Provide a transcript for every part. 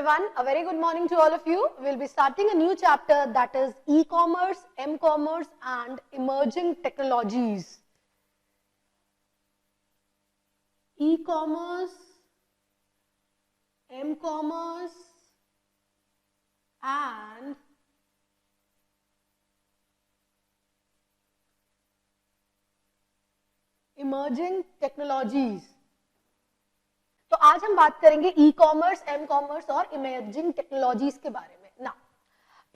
everyone, a very good morning to all of you. We'll be starting a new chapter that is e-commerce, m-commerce and emerging technologies. E-commerce, m-commerce and emerging technologies. तो आज हम बात करेंगे e commerce, M commerce और emerging technologies के बारे में ना।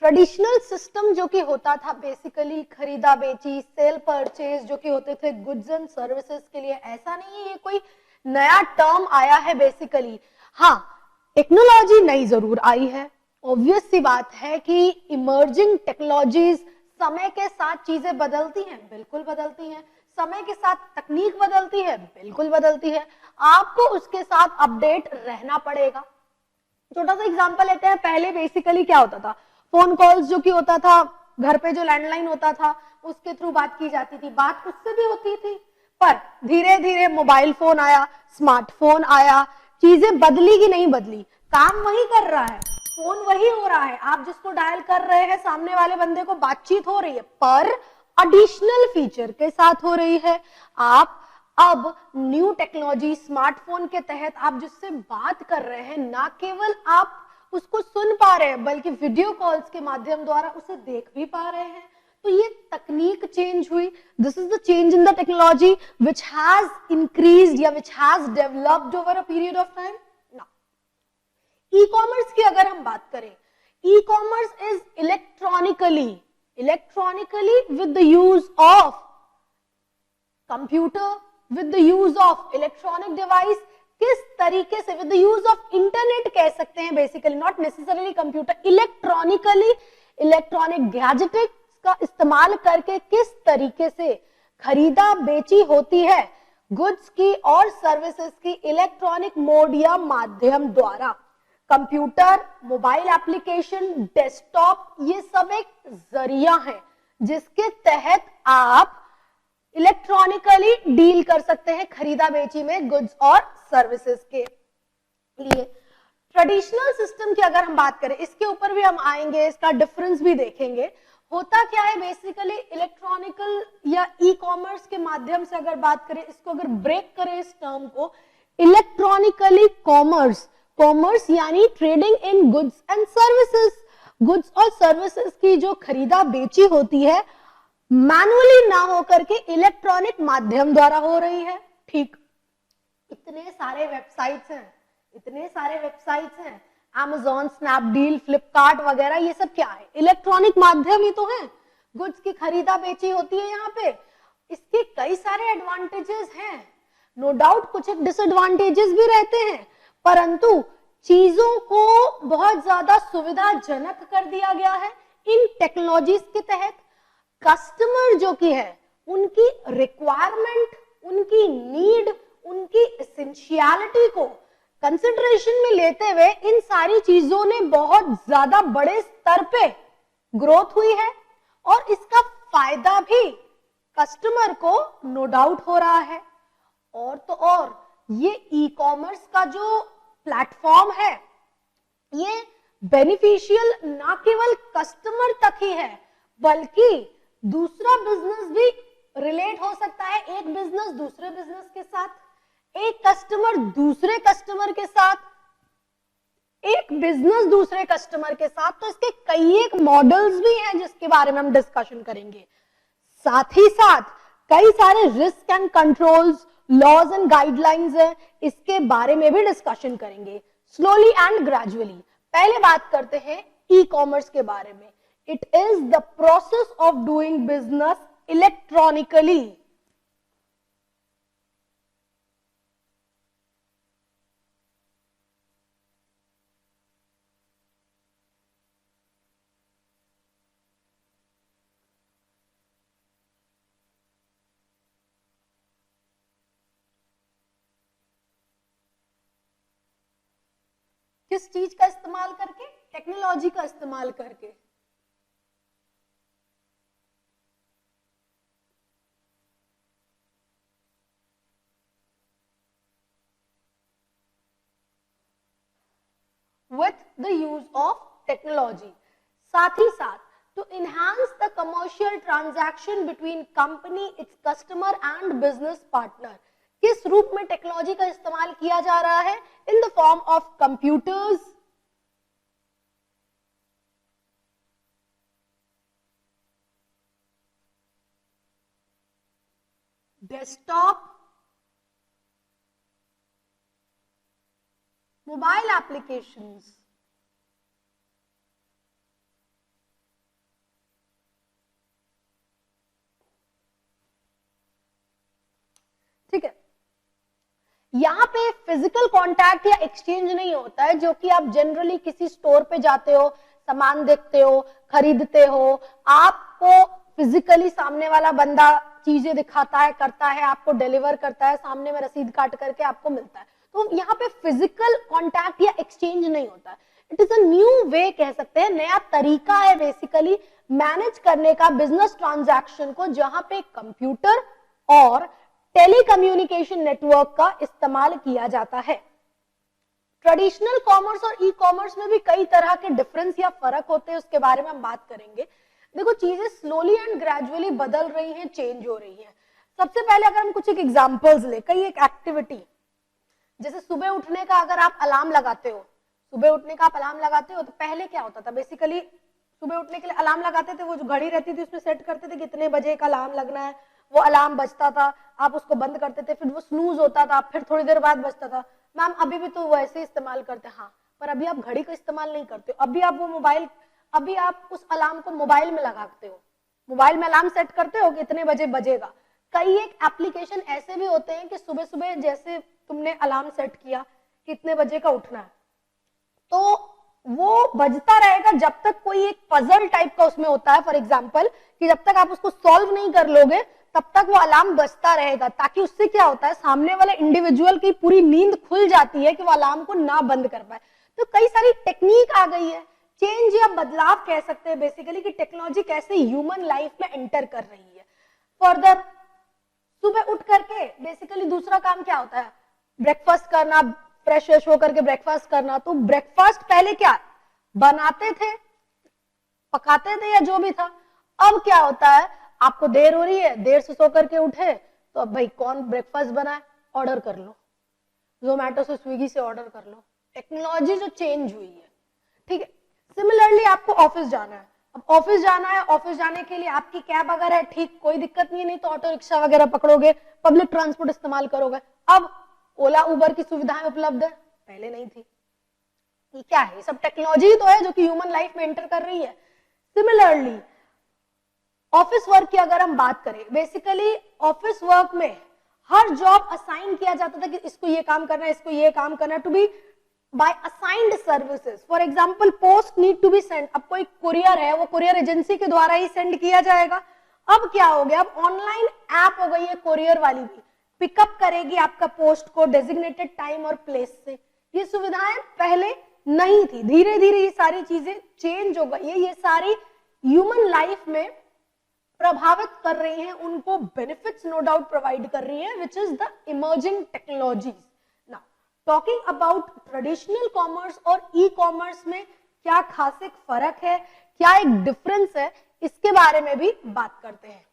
ट्रेडिशनल सिस्टम जो कि होता था बेसिकली खरीदा बेची, सेल परचेज जो कि होते थे गुड्स एंड सर्विसेज के लिए, ऐसा नहीं है ये कोई नया टर्म आया है बेसिकली। हाँ, टेक्नोलॉजी नई जरूर आई है, ऑब्वियस सी बात है कि इमर्जिंग टेक्नोलॉजीज समय के साथ चीजें बदलती हैं, बिल्कुल बदलती हैं। समय के साथ तकनीक बदलती है, बिल्कुल बदलती है। आपको उसके साथ अपडेट रहना पड़ेगा। छोटा सा एग्जांपल लेते हैं। पहले बेसिकली क्या होता था, फोन कॉल्स जो कि होता था, घर पे जो लैंडलाइन होता था उसके थ्रू बात की जाती थी, बात उससे भी होती थी। पर धीरे धीरे मोबाइल फोन आया, स्मार्टफोन आया, चीजें बदली कि नहीं बदली? काम वही कर रहा है, फोन वही हो रहा है, आप जिसको डायल कर रहे हैं सामने वाले बंदे को बातचीत हो रही है, पर एडिशनल फीचर के साथ हो रही है। आप अब न्यू टेक्नोलॉजी स्मार्टफोन के तहत आप जिससे बात कर रहे हैं, ना केवल आप उसको सुन पा रहे हैं बल्कि वीडियो कॉल्स के माध्यम द्वारा उसे देख भी पा रहे हैं। तो ये तकनीक चेंज हुई। This is the change in the technology which has increased या which has developed over a period of time. Ecommerce की अगर हम बात करें, ecommerce is electronically with the use of computer, with the use of electronic device, किस तरीके से with the use of internet कह सकते हैं basically, not necessarily computer, electronically electronic gadgets का इस्तेमाल करके किस तरीके से खरीदा बेची होती है गुड्स की और सर्विसेज की इलेक्ट्रॉनिक मोड या माध्यम द्वारा। कंप्यूटर, मोबाइल एप्लीकेशन, डेस्कटॉप, ये सब एक जरिया है जिसके तहत आप इलेक्ट्रॉनिकली डील कर सकते हैं खरीदा बेची में गुड्स और सर्विसेज के लिए। ट्रेडिशनल सिस्टम की अगर हम बात करें, इसके ऊपर भी हम आएंगे, इसका डिफरेंस भी देखेंगे। होता क्या है बेसिकली, इलेक्ट्रॉनिकल या ई कॉमर्स के माध्यम से अगर बात करें, इसको अगर ब्रेक करें इस टर्म को, इलेक्ट्रॉनिकली कॉमर्स, कॉमर्स यानी trading in goods and services, goods और सर्विसेज की जो खरीदा बेची होती है मैनुअली ना होकर के इलेक्ट्रॉनिक माध्यम द्वारा हो रही है। ठीक, इतने सारे वेबसाइट्स हैं, Amazon, स्नैपडील, फ्लिपकार्ट वगैरह, ये सब क्या है? इलेक्ट्रॉनिक माध्यम ही तो है, गुड्स की खरीदा बेची होती है यहाँ पे। इसके कई सारे एडवांटेजेस हैं, नो डाउट कुछ एक डिसएडवांटेजेस भी रहते हैं, परंतु चीजों को बहुत ज्यादा सुविधाजनक कर दिया गया है इन टेक्नोलॉजीज के तहत। कस्टमर जो कि है, उनकी रिक्वायरमेंट, उनकी नीड, उनकी एसेंशियलिटी को कंसिडरेशन में लेते हुए इन सारी चीजों ने बहुत ज्यादा बड़े स्तर पे ग्रोथ हुई है और इसका फायदा भी कस्टमर को नो डाउट हो रहा है। और तो और ये ई कॉमर्स का जो प्लेटफॉर्म है, ये बेनिफिशियल ना केवल कस्टमर तक ही है बल्कि दूसरा बिजनेस भी रिलेट हो सकता है, एक बिजनेस दूसरे बिजनेस के साथ, एक कस्टमर दूसरे कस्टमर के साथ, एक बिजनेस दूसरे कस्टमर के साथ। तो इसके कई एक मॉडल्स भी हैं जिसके बारे में हम डिस्कशन करेंगे। साथ ही साथ कई सारे risk and controls, laws and guidelines है, इसके बारे में भी डिस्कशन करेंगे स्लोली एंड ग्रेजुअली। पहले बात करते हैं ई कॉमर्स के बारे में। It is the process of doing business electronically. किस चीज का इस्तेमाल करके? टेक्नोलॉजी का इस्तेमाल करके। with the use of technology. साथ ही साथ to enhance the commercial transaction between company, its customer and business partner. किस रूप में टेक्नोलॉजी का इस्तेमाल किया जा रहा है? In the form of computers, desktop, mobile applications, ठीक है। यहाँ पे फिजिकल कांटेक्ट या एक्सचेंज नहीं होता है, जो कि आप जनरली किसी स्टोर पे जाते हो, सामान देखते हो, खरीदते हो, आपको फिजिकली सामने वाला बंदा चीजें दिखाता है, करता है, आपको डिलीवर करता है, सामने में रसीद काट करके आपको मिलता है। तो यहाँ पे फिजिकल कांटेक्ट या एक्सचेंज नहीं होता है। It is a new way, कह सकते हैं नया तरीका है बेसिकली मैनेज करने का बिजनेस ट्रांजैक्शन को, जहां पे कंप्यूटर और टेलीकम्युनिकेशन नेटवर्क का इस्तेमाल किया जाता है। ट्रेडिशनल कॉमर्स और ई कॉमर्स में भी कई तरह के डिफरेंस या फर्क होते हैं, उसके बारे में हम बात करेंगे। देखो, चीजें स्लोली एंड ग्रेजुअली बदल रही हैं, चेंज हो रही हैं। सबसे पहले अगर हम कुछ एक एग्जांपल्स ले, कई एक एक्टिविटी, जैसे सुबह उठने का अगर आप अलार्म लगाते हो, सुबह उठने का आप अलार्म लगाते हो, तो पहले क्या होता था, बेसिकली सुबह उठने के लिए अलार्म लगाते थे, वो जो घड़ी रहती थी उसमें सेट करते थे कितने बजे का अलार्म लगना है, वो अलार्म बजता था, आप उसको बंद करते थे, फिर वो स्नूज होता था, फिर थोड़ी देर बाद बजता था। मैम अभी भी तो वैसे इस्तेमाल करते हैं। हाँ, पर अभी आप घड़ी का इस्तेमाल नहीं करते हो, अभी आप वो मोबाइल, अभी आप उस अलार्म को मोबाइल में लगाते हो, मोबाइल में अलार्म सेट करते हो कि इतने बजे बजेगा। कई एक एप्लीकेशन ऐसे भी होते हैं कि सुबह सुबह जैसे तुमने अलार्म सेट किया कितने बजे का उठना है, तो वो बजता रहेगा जब तक कोई एक पजल टाइप का उसमें होता है, फॉर एग्जांपल, कि जब तक आप उसको सॉल्व नहीं कर लोगे तब तक वो अलार्म बजता रहेगा, ताकि उससे क्या होता है, सामने वाले इंडिविजुअल की पूरी नींद खुल जाती है कि वो अलार्म को ना बंद कर पाए। तो कई सारी टेक्निक आ गई है, चेंज या बदलाव कह सकते हैं बेसिकली, कि टेक्नोलॉजी कैसे ह्यूमन लाइफ में एंटर कर रही है। फर्दर सुबह उठ करके बेसिकली दूसरा काम क्या होता है, ब्रेकफास्ट करना, फ्रेश फ्रेश होकर के ब्रेकफास्ट करना। तो ब्रेकफास्ट पहले क्या बनाते थे, पकाते थे या जो भी था, अब क्या होता है, आपको देर हो रही है, देर से सो करके उठे, तो अब भाई कौन ब्रेकफास्ट बनाए, ऑर्डर कर लो, जोमेटो से, स्विगी से ऑर्डर कर लो। टेक्नोलॉजी जो चेंज हुई है, ठीक है। सिमिलरली आपको ऑफिस जाना है, अब ऑफिस जाना है, ऑफिस जाने के लिए आपकी कैब अगर है, ठीक, कोई दिक्कत नहीं तो ऑटो रिक्शा वगैरह पकड़ोगे, पब्लिक ट्रांसपोर्ट इस्तेमाल करोगे। अब ओला उबर की सुविधाएं उपलब्ध है, पहले नहीं थी। ये क्या है, सब टेक्नोलॉजी तो है जो कि ह्यूमन लाइफ में एंटर कर रही है। सिमिलरली ऑफिस वर्क की अगर हम बात करें, बेसिकली ऑफिस वर्क में हर जॉब असाइन किया जाता था कि इसको ये काम करना है, इसको ये काम करना है, to be by assigned services. For example, post need to be send, अब कोई कुरियर है, वो कुरियर एजेंसी के द्वारा ही सेंड किया जाएगा। अब क्या हो गया, अब ऑनलाइन ऐप हो गई है कुरियर वाली भी, पिकअप करेगी आपका पोस्ट को डेजिग्नेटेड टाइम और प्लेस से। ये सुविधाएं पहले नहीं थी, धीरे धीरे ये सारी चीजें चेंज हो गई है, ये सारी ह्यूमन लाइफ में प्रभावित कर रही हैं, उनको बेनिफिट्स नो डाउट प्रोवाइड कर रही हैं, which is the emerging technologies. Now talking about traditional commerce और ई कॉमर्स में क्या खास एक फर्क है, क्या एक डिफरेंस है, इसके बारे में भी बात करते हैं।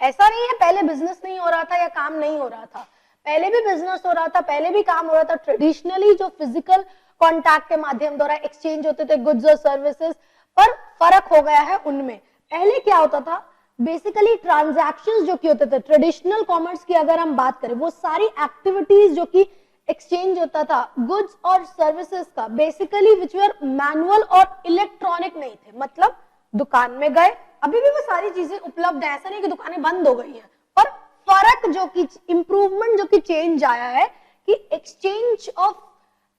ऐसा नहीं है पहले बिजनेस नहीं हो रहा था या काम नहीं हो रहा था, पहले भी बिजनेस हो रहा था, पहले भी काम हो रहा था। ट्रेडिशनली जो फिजिकल कॉन्टैक्ट के माध्यम द्वारा एक्सचेंज होते थे गुड्स और सर्विसेज, पर फर्क हो गया है उनमें। पहले क्या होता था, बेसिकली ट्रांजैक्शंस जो कि होते थे, ट्रेडिशनल कॉमर्स की अगर हम बात करें, वो सारी एक्टिविटीज जो कि एक्सचेंज होता था गुड्स और सर्विसेज का, बेसिकली विच वर मैनुअल और इलेक्ट्रॉनिक नहीं थे। मतलब दुकान में गए, अभी भी वो सारी चीजें उपलब्ध है, ऐसा नहीं कि दुकानें बंद हो गई हैं, पर फर्क जो कि इंप्रूवमेंट जो कि चेंज आया है कि एक्सचेंज ऑफ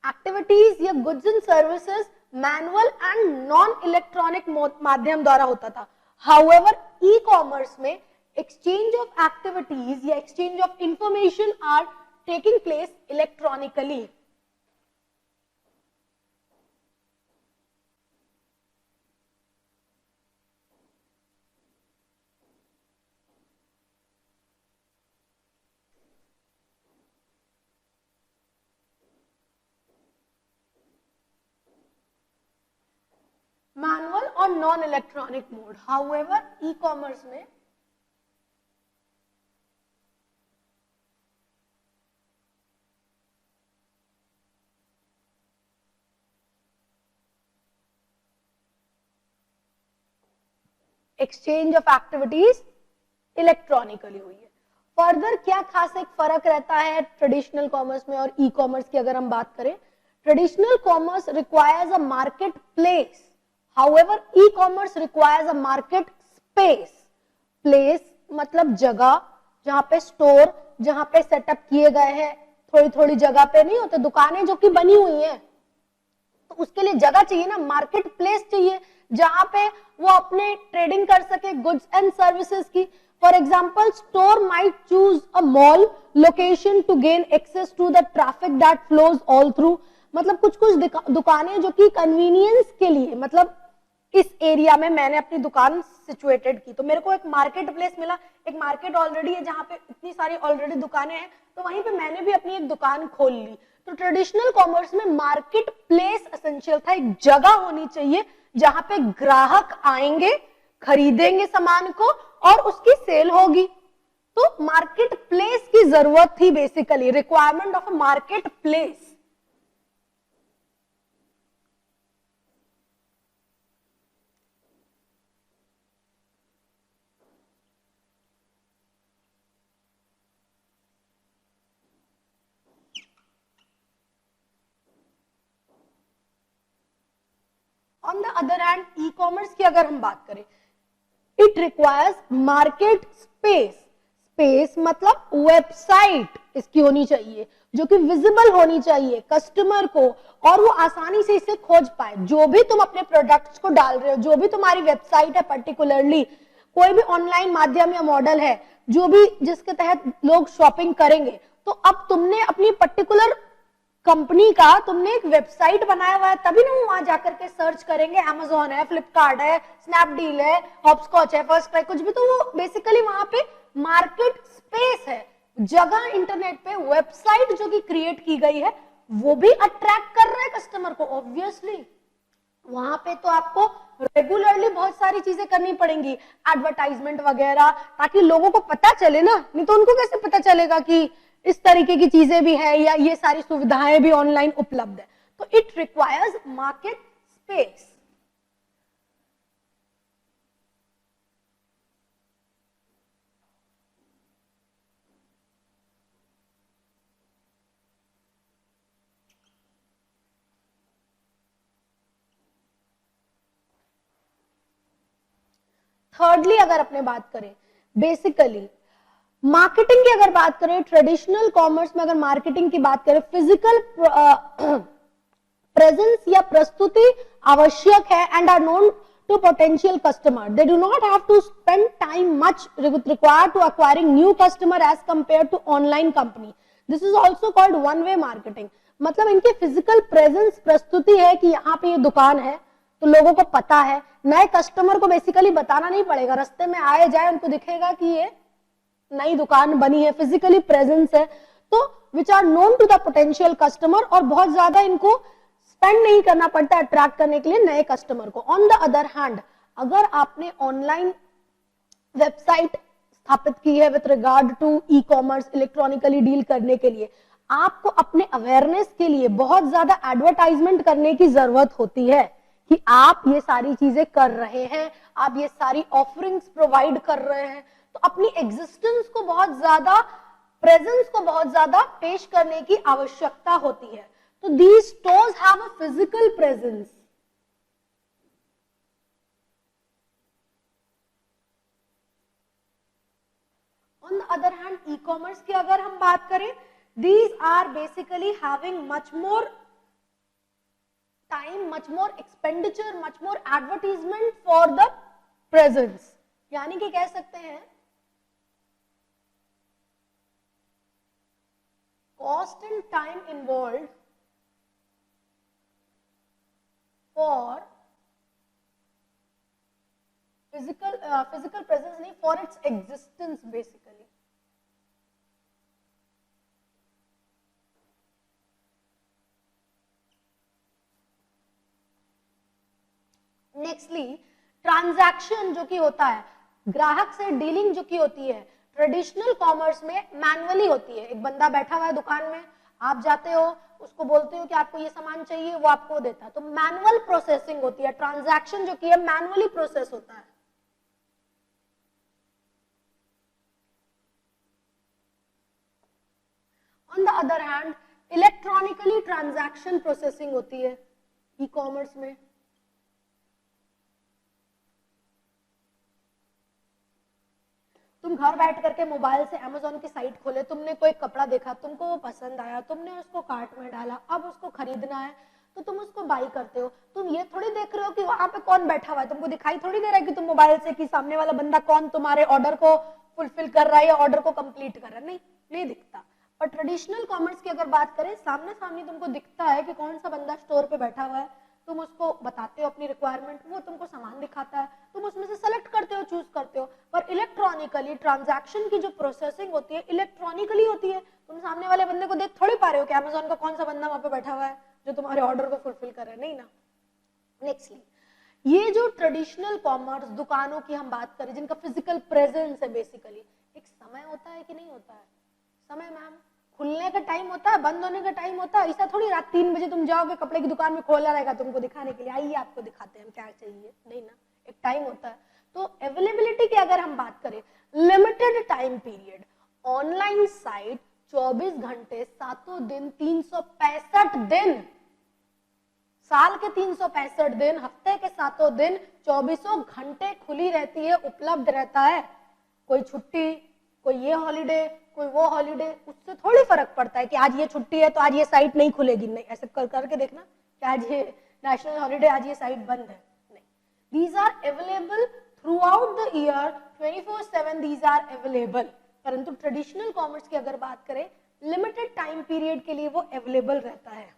एक्टिविटीज या goods and services manual and non electronic माध्यम द्वारा होता था। हाउएवर ई कॉमर्स में एक्सचेंज ऑफ एक्टिविटीज या exchange of information are taking place electronically. Manual और non electronic mode. However ecommerce में एक्सचेंज ऑफ एक्टिविटीज इलेक्ट्रॉनिकली हुई है। फर्दर क्या खास एक फर्क रहता है ट्रेडिशनल कॉमर्स में और ई कॉमर्स की अगर हम बात करें, traditional commerce requires a market place, however e commerce requires a market space. Place मतलब जगह, जहां पे स्टोर, जहां पे सेटअप किए गए हैं, थोड़ी थोड़ी जगह पे नहीं होते दुकानें जो कि बनी हुई हैं, तो उसके लिए जगह चाहिए ना, मार्केट प्लेस चाहिए जहां पे वो अपने ट्रेडिंग कर सके गुड्स एंड सर्विसेज की। For example, store might choose a mall location to gain access to the traffic that flows all through. मतलब कुछ कुछ दुकानें जो कि कन्वीनियंस के लिए, मतलब इस एरिया में मैंने अपनी दुकान सिचुएटेड की तो मेरे को एक मार्केट प्लेस मिला, एक मार्केट ऑलरेडी है जहां पे इतनी सारी ऑलरेडी दुकानें हैं, तो वहीं पे मैंने भी अपनी एक दुकान खोल ली। तो ट्रेडिशनल कॉमर्स में मार्केट प्लेस एसेंशियल था, एक जगह होनी चाहिए जहां पे ग्राहक आएंगे, खरीदेंगे सामान को और उसकी सेल होगी। तो मार्केट प्लेस की जरूरत थी, basically requirement of a market place. On the other hand e commerce की अगर हम बात करें, it requires market space. Space मतलब वेबसाइट इसकी होनी चाहिए जो कि विजिबल होनी चाहिए कस्टमर को, और वो आसानी से इसे खोज पाए। जो भी तुम अपने प्रोडक्ट्स को डाल रहे हो, जो भी तुम्हारी वेबसाइट है, पर्टिकुलरली कोई भी ऑनलाइन माध्यम या मॉडल है जो भी जिसके तहत लोग शॉपिंग करेंगे, तो अब तुमने अपनी पर्टिकुलर कंपनी का तुमने एक वेबसाइट बनाया हुआ है, तभी ना वो वहां जाकर के सर्च करेंगे। Amazon है, फ्लिपकार्ट है, स्नैपडील है, हॉपस्कॉच है, फर्स्ट क्राई, कुछ भी, तो वो बेसिकली वहां पे मार्केट स्पेस है, जगह इंटरनेट पे वेबसाइट जो कि क्रिएट की गई है, वो भी अट्रैक्ट कर रहा है कस्टमर को। ऑब्वियसली वहां पे तो आपको रेगुलरली बहुत सारी चीजें करनी पड़ेंगी, एडवर्टाइजमेंट वगैरह, ताकि लोगों को पता चले ना, नहीं तो उनको कैसे पता चलेगा कि इस तरीके की चीजें भी है या ये सारी सुविधाएं भी ऑनलाइन उपलब्ध है। तो it requires market space. Thirdly अगर अपने बात करें, बेसिकली मार्केटिंग की अगर बात करें, ट्रेडिशनल कॉमर्स में अगर मार्केटिंग की बात करें, फिजिकल प्रेजेंस या प्रस्तुति आवश्यक है and are known to potential customer. They do not have to spend time much required to acquiring new customer as compare to online company. This is also called one way marketing. मतलब इनके physical presence प्रस्तुति है कि यहाँ पे ये दुकान है, तो लोगों को पता है। नए कस्टमर को बेसिकली बताना नहीं पड़ेगा, रास्ते में आए जाए उनको दिखेगा कि ये नई दुकान बनी है, फिजिकली प्रेजेंस है। तो which are known to the potential customer, और बहुत ज्यादा इनको स्पेंड नहीं करना पड़ता अट्रैक्ट करने के लिए नए कस्टमर को। ऑन द अदर हैंड, अगर आपने ऑनलाइन वेबसाइट स्थापित की है with regard to e commerce, electronically deal करने के लिए, आपको अपने अवेयरनेस के लिए बहुत ज्यादा एडवर्टाइजमेंट करने की जरूरत होती है कि आप ये सारी चीजें कर रहे हैं, आप ये सारी ऑफरिंग्स प्रोवाइड कर रहे हैं। तो अपनी एग्जिस्टेंस को बहुत ज्यादा, प्रेजेंस को बहुत ज्यादा पेश करने की आवश्यकता होती है। तो these stores have a physical presence. On the other hand, e-commerce की अगर हम बात करें, these are basically having much more time, much more expenditure, much more advertisement for the presence. यानी कि कह सकते हैं cost and time involved for physical presence नहीं, for its existence basically. Nextly transaction जो कि होता है, ग्राहक से डीलिंग जो कि होती है, ट्रेडिशनल कॉमर्स में मैनुअली होती है। एक बंदा बैठा हुआ है दुकान में, आप जाते हो, उसको बोलते हो कि आपको ये सामान चाहिए, वो आपको देता है, तो मैनुअल प्रोसेसिंग होती है। ट्रांजैक्शन जो कि है मैनुअली प्रोसेस होता है। On the other hand electronically transaction processing होती है ई कॉमर्स में। तुम घर बैठ करके मोबाइल से अमेजोन की साइट खोले, तुमने कोई कपड़ा देखा, तुमको वो पसंद आया, तुमने उसको कार्ट में डाला, अब उसको खरीदना है तो तुम उसको बाई करते हो। तुम ये थोड़ी देख रहे हो कि वहां पे कौन बैठा हुआ है, तुमको दिखाई थोड़ी दे रहा है कि तुम मोबाइल से कि सामने वाला बंदा कौन तुम्हारे ऑर्डर को फुलफिल कर रहा है या ऑर्डर को कंप्लीट कर रहा है, नहीं दिखता। और ट्रेडिशनल कॉमर्स की अगर बात करें, सामने सामने तुमको दिखता है कि कौन सा बंदा स्टोर पे बैठा हुआ है, तुम उसको बताते हो अपनी रिक्वायरमेंट, वो तुमको सामान दिखाता है, तुम उसमें से सेलेक्ट करते हो, चूज करते हो। पर इलेक्ट्रॉनिकली ट्रांजैक्शन की जो प्रोसेसिंग होती है इलेक्ट्रॉनिकली होती है। तुम सामने वाले बंदे को देख थोड़ी पा रहे हो कि अमेजोन का कौन सा बंदा वहां पे बैठा हुआ है जो तुम्हारे ऑर्डर को फुलफिल कर रहा है, नहीं ना। नेक्स्टली, ये जो ट्रेडिशनल कॉमर्स दुकानों की हम बात करें, जिनका फिजिकल प्रेजेंस है, बेसिकली एक समय होता है कि नहीं होता है? समय मैम, खुलने का टाइम होता है, बंद होने का टाइम होता है। ऐसा थोड़ी रात 3 बजे तुम जाओगे कपड़े की दुकान में, खोला रहेगा तुमको दिखाने के लिए, आइए आपको दिखाते हैं क्या चाहिए, नहीं ना, एक टाइम होता है। तो अवेलेबिलिटी की अगर हम बात करें, limited time period, online site 24 घंटे 7 दिन 365 दिन, साल के 365 दिन, हफ्ते के 7 दिन, 24 घंटे खुली रहती है, उपलब्ध रहता है। कोई छुट्टी, कोई ये हॉलीडे, कोई वो हॉलीडे, उससे थोड़ी फर्क पड़ता है कि आज ये छुट्टी है तो आज ये साइट नहीं खुलेगी, नहीं, ऐसे करके देखना कि आज ये नेशनल हॉलीडे, आज ये साइट बंद है, नहीं। These are available throughout the year, 24/7 these are available. परंतु ट्रेडिशनल कॉमर्स की अगर बात करें, लिमिटेड टाइम पीरियड के लिए वो अवेलेबल रहता है।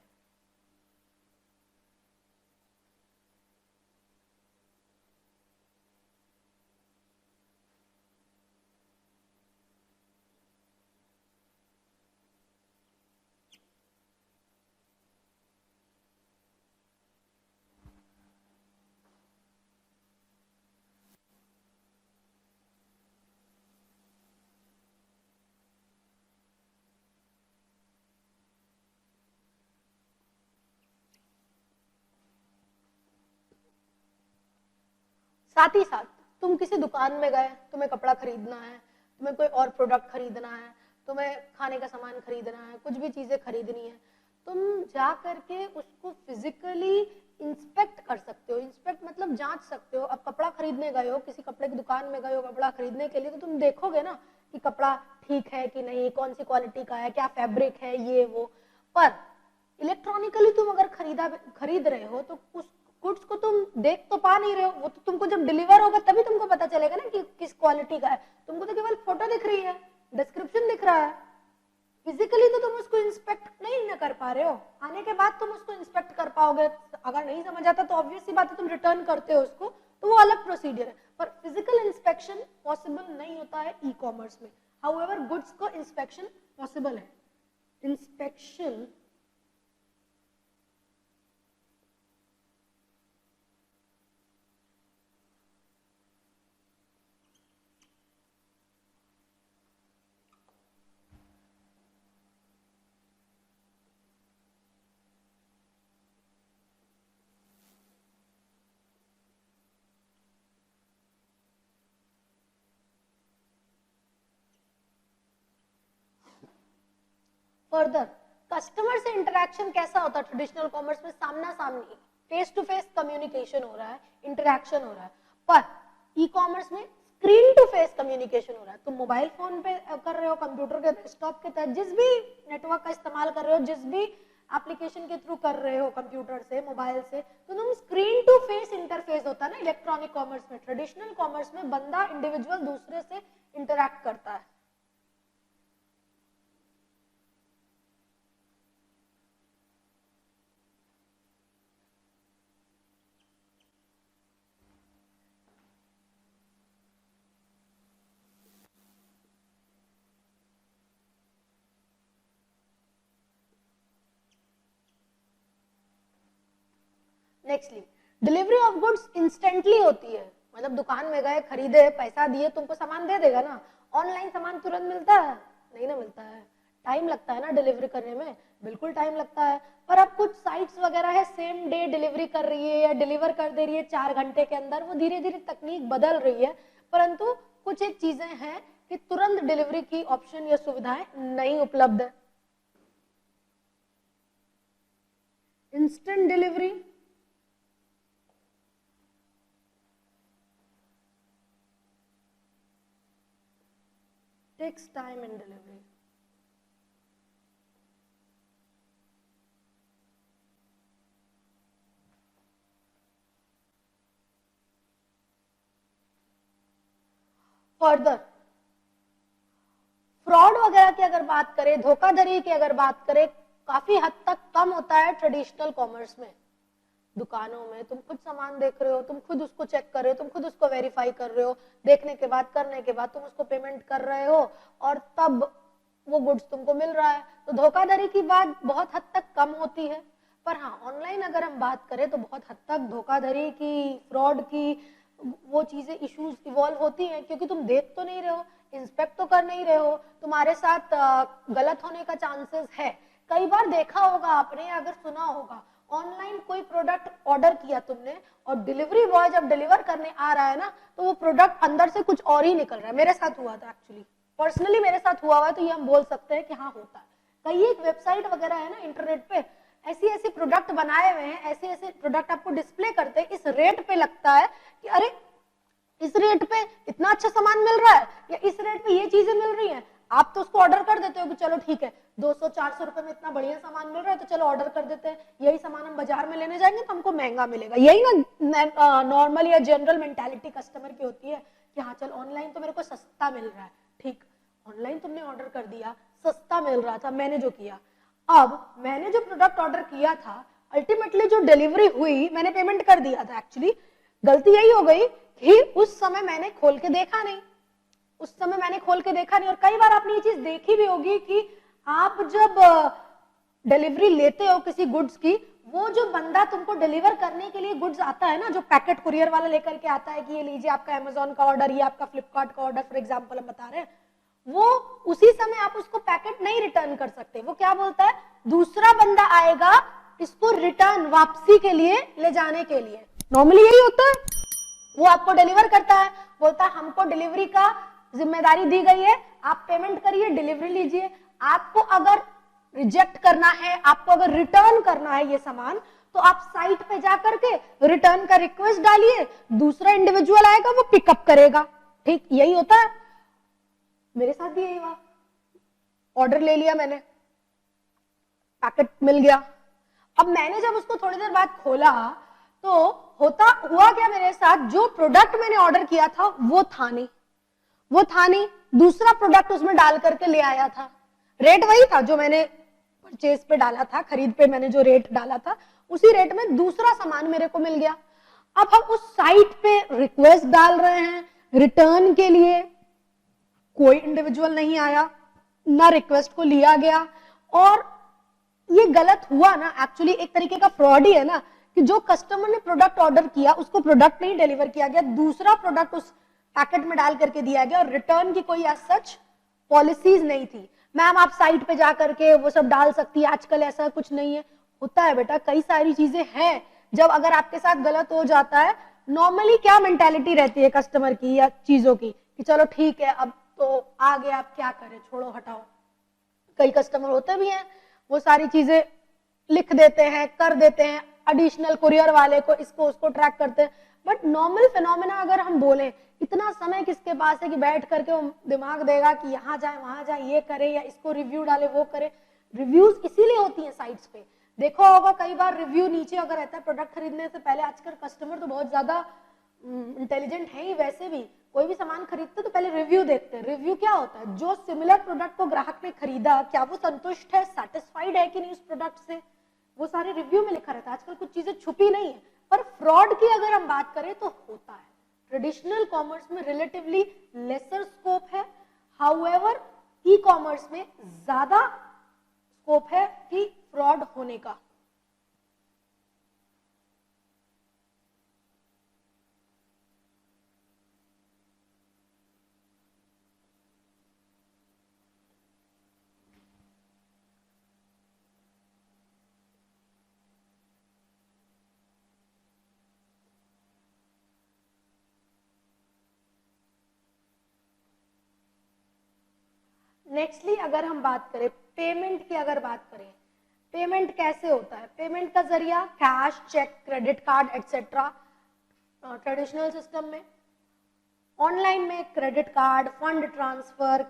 साथ ही साथ तुम किसी दुकान में गए, तुम्हें कपड़ा खरीदना है, तुम्हें कोई और प्रोडक्ट खरीदना है, तुम्हें खाने का सामान खरीदना है, कुछ भी चीजें खरीदनी है, तुम जा करके उसको फिजिकली इंस्पेक्ट कर सकते हो। इंस्पेक्ट मतलब जांच सकते हो। अब कपड़ा खरीदने गए हो, किसी कपड़े की दुकान में गए हो कपड़ा खरीदने के लिए, तो तुम देखोगे ना कि कपड़ा ठीक है कि नहीं, कौन सी क्वालिटी का है, क्या फैब्रिक है, ये वो। पर इलेक्ट्रॉनिकली तुम अगर खरीद रहे हो तो उस गुड्स को तुम देख तो पा नहीं रहे हो, वो तो तुमको जब डिलीवर होगा तभी तुमको पता चलेगा ना कि किस क्वालिटी का है। तुमको तो केवल फोटो दिख रही है, डिस्क्रिप्शन दिख रहा है, फिजिकली तो तुम उसको इंस्पेक्ट नहीं ना कर पा रहे हो। आने के बाद तुम उसको इंस्पेक्ट कर पाओगे। अगर नहीं समझ आता तो ऑब्वियस सी बात है तुम रिटर्न करते हो उसको, तो वो अलग प्रोसीजर है। पर फिजिकल इंस्पेक्शन पॉसिबल नहीं होता है ई कॉमर्स में। हाउएवर गुड्स को इंस्पेक्शन पॉसिबल है। इंस्पेक्शन फर्दर कस्टमर से इंटरेक्शन कैसा होता है ट्रेडिशनल कॉमर्स में? सामना सामनी, फेस टू फेस कम्युनिकेशन हो रहा है, इंटरेक्शन हो रहा है। पर ई कॉमर्स में स्क्रीन टू फेस कम्युनिकेशन हो रहा है। तुम मोबाइल फोन पे कर रहे हो, कंप्यूटर के डेस्कटॉप के तहत जिस भी नेटवर्क का इस्तेमाल कर रहे हो, जिस भी एप्लीकेशन के थ्रू कर रहे हो, कंप्यूटर से, मोबाइल से, तो तुम स्क्रीन टू फेस इंटरफेस होता है ना इलेक्ट्रॉनिक कॉमर्स में। ट्रेडिशनल कॉमर्स में बंदा इंडिविजुअल दूसरे से इंटरैक्ट करता है। Nextly delivery of goods instantly होती है, मतलब दुकान में गए, खरीदे, पैसा दिए, तुमको सामान दे देगा ना। ऑनलाइन सामान तुरंत मिलता है? नहीं ना मिलता है, टाइम लगता है ना डिलीवरी करने में, बिल्कुल टाइम लगता है। पर अब कुछ साइट्स वगैरह है सेम डे डिलीवरी कर रही है या डिलीवर कर दे रही है 4 घंटे के अंदर, वो धीरे धीरे तकनीक बदल रही है, परंतु कुछ एक चीजें हैं कि तुरंत डिलीवरी की ऑप्शन या सुविधाएं नहीं उपलब्ध है। Instant delivery, takes time in delivery. Further fraud वगैरह की अगर बात करें, धोखाधड़ी की अगर बात करें, काफी हद तक कम होता है ट्रेडिशनल कॉमर्स में। दुकानों में तुम खुद सामान देख रहे हो, तुम खुद उसको चेक कर रहे हो, तुम खुद उसको वेरीफाई कर रहे हो, देखने के बाद, करने के बाद तुम उसको पेमेंट कर रहे हो और तब वो गुड्स तुमको मिल रहा है। तो धोखाधड़ी की बात बहुत हद तक कम होती है। पर हाँ, ऑनलाइन अगर हम बात करें तो बहुत हद तक धोखाधड़ी की, फ्रॉड की वो चीजें, इश्यूज इवॉल्व होती हैं, क्योंकि तुम देख तो नहीं रहे हो, इंस्पेक्ट तो कर नहीं रहे हो, तुम्हारे साथ गलत होने का चांसेस है। कई बार देखा होगा आपने, अगर सुना होगा, ऑनलाइन कोई प्रोडक्ट ऑर्डर किया तुमने और डिलीवरी बॉय जब डिलीवर करने आ रहा है ना, तो वो प्रोडक्ट अंदर से कुछ और ही निकल रहा है। मेरे साथ हुआ था एक्चुअली, पर्सनली मेरे साथ हुआ है, तो ये हम बोल सकते हैं कि हाँ होता है। कई एक वेबसाइट वगैरह है ना इंटरनेट पे, ऐसी ऐसी प्रोडक्ट बनाए हुए हैं, ऐसे ऐसे प्रोडक्ट आपको डिस्प्ले करते हैं, इस रेट पे लगता है कि अरे इस रेट पे इतना अच्छा सामान मिल रहा है, या इस रेट पे ये चीजें मिल रही हैं, आप तो उसको ऑर्डर कर देते हो कि चलो ठीक है 200-400 रुपए में इतना बढ़िया सामान मिल रहा है, तो चलो ऑर्डर कर देते हैं, यही सामान हम बाजार में लेने जाएंगे तो हमको महंगा मिलेगा। यही ना नॉर्मल या जनरल मेंटालिटी कस्टमर की होती है कि हाँ चल ऑनलाइन तो मेरे को सस्ता मिल रहा है। ठीक, ऑनलाइन तुमने ऑर्डर कर दिया, सस्ता मिल रहा था, मैंने जो किया, अब मैंने जो प्रोडक्ट ऑर्डर किया था, अल्टीमेटली जो डिलीवरी हुई, मैंने पेमेंट कर दिया था। एक्चुअली गलती यही हो गई कि उस समय मैंने खोल के देखा नहीं, और कई बार आपने ये चीज देखी भी होगी कि आप जब डिलीवरी लेते हो किसी गुड्स की, वो जो बंदा तुमको डिलीवर करने के लिए गुड्स आता है ना, जो पैकेट कुरियर वाला लेकर के आता है कि ये लीजिए आपका अमेजोन का ऑर्डर, ये आपका फ्लिपकार्ट का ऑर्डर, फॉर एग्जांपल हम बता रहे हैं, वो उसी समय आप उसको पैकेट नहीं रिटर्न कर सकते। वो क्या बोलता है, दूसरा बंदा आएगा इसको रिटर्न, वापसी के लिए, ले जाने के लिए। नॉर्मली यही होता है, वो आपको डिलीवर करता है, बोलता है हमको डिलीवरी का जिम्मेदारी दी गई है, आप पेमेंट करिए, डिलीवरी लीजिए। आपको अगर रिजेक्ट करना है, आपको अगर रिटर्न करना है ये सामान, तो आप साइट पे जाकर के रिटर्न का रिक्वेस्ट डालिए, दूसरा इंडिविजुअल आएगा, वो पिकअप करेगा। ठीक, यही होता है, मेरे साथ भी यही हुआ। ऑर्डर ले लिया मैंने, पैकेट मिल गया, अब मैंने जब उसको थोड़ी देर बाद खोला तो हुआ क्या मेरे साथ, जो प्रोडक्ट मैंने ऑर्डर किया था वो था नहीं, दूसरा प्रोडक्ट उसमें डाल करके ले आया था। रेट वही था जो मैंने परचेज पे डाला था, खरीद पे मैंने जो रेट डाला था, उसी रेट में दूसरा सामान मेरे को मिल गया। अब हम उस साइट पे रिक्वेस्ट डाल रहे हैं रिटर्न के लिए, कोई इंडिविजुअल नहीं आया, ना रिक्वेस्ट को लिया गया, और ये गलत हुआ ना, एक्चुअली एक तरीके का फ्रॉड ही है ना, कि जो कस्टमर ने प्रोडक्ट ऑर्डर किया उसको प्रोडक्ट नहीं डिलीवर किया गया, दूसरा प्रोडक्ट उस पैकेट में डाल करके दिया गया, और रिटर्न की कोई सच पॉलिसीज नहीं थी। मैम आप साइट पे जाकर के वो सब डाल सकती है, आजकल ऐसा कुछ नहीं है। होता है बेटा, कई सारी चीजें हैं, जब अगर आपके साथ गलत हो जाता है, नॉर्मली क्या मेंटालिटी रहती है कस्टमर की या चीजों की, कि चलो ठीक है अब तो आ गया, आप क्या करें, छोड़ो हटाओ। कई कस्टमर होते भी हैं, वो सारी चीजें लिख देते हैं, कर देते हैं, एडिशनल कुरियर वाले को इसको उसको ट्रैक करते हैं। बट नॉर्मल फिनोमेना अगर हम बोले, इतना समय किसके पास है कि बैठ करके वो दिमाग देगा कि यहाँ जाए वहां जाए, ये करे या इसको रिव्यू डाले, वो करे। रिव्यूज इसीलिए होती है साइट्स पे, देखो होगा कई बार रिव्यू नीचे अगर रहता है प्रोडक्ट खरीदने से पहले। आजकल कस्टमर तो बहुत ज्यादा इंटेलिजेंट है ही, वैसे भी कोई भी सामान खरीदते तो पहले रिव्यू देखते हैं। रिव्यू क्या होता है, जो सिमिलर प्रोडक्ट को ग्राहक ने खरीदा, क्या वो संतुष्ट है, सेटिस्फाइड है कि नहीं उस प्रोडक्ट से, वो सारे रिव्यू में लिखा रहता है। आजकल कुछ चीजें छुपी नहीं है। पर फ्रॉड की अगर हम बात करें तो होता है, ट्रेडिशनल कॉमर्स में रिलेटिवली लेसर स्कोप है, हाउएवर ई कॉमर्स में ज्यादा स्कोप है कि फ्रॉड होने का। नेक्स्टली अगर हम बात करें पेमेंट की, अगर बात करें पेमेंट कैसे होता है, पेमेंट का जरिया cash, cheque, credit card etcetera traditional system में, ऑनलाइन में credit card, fund transfer,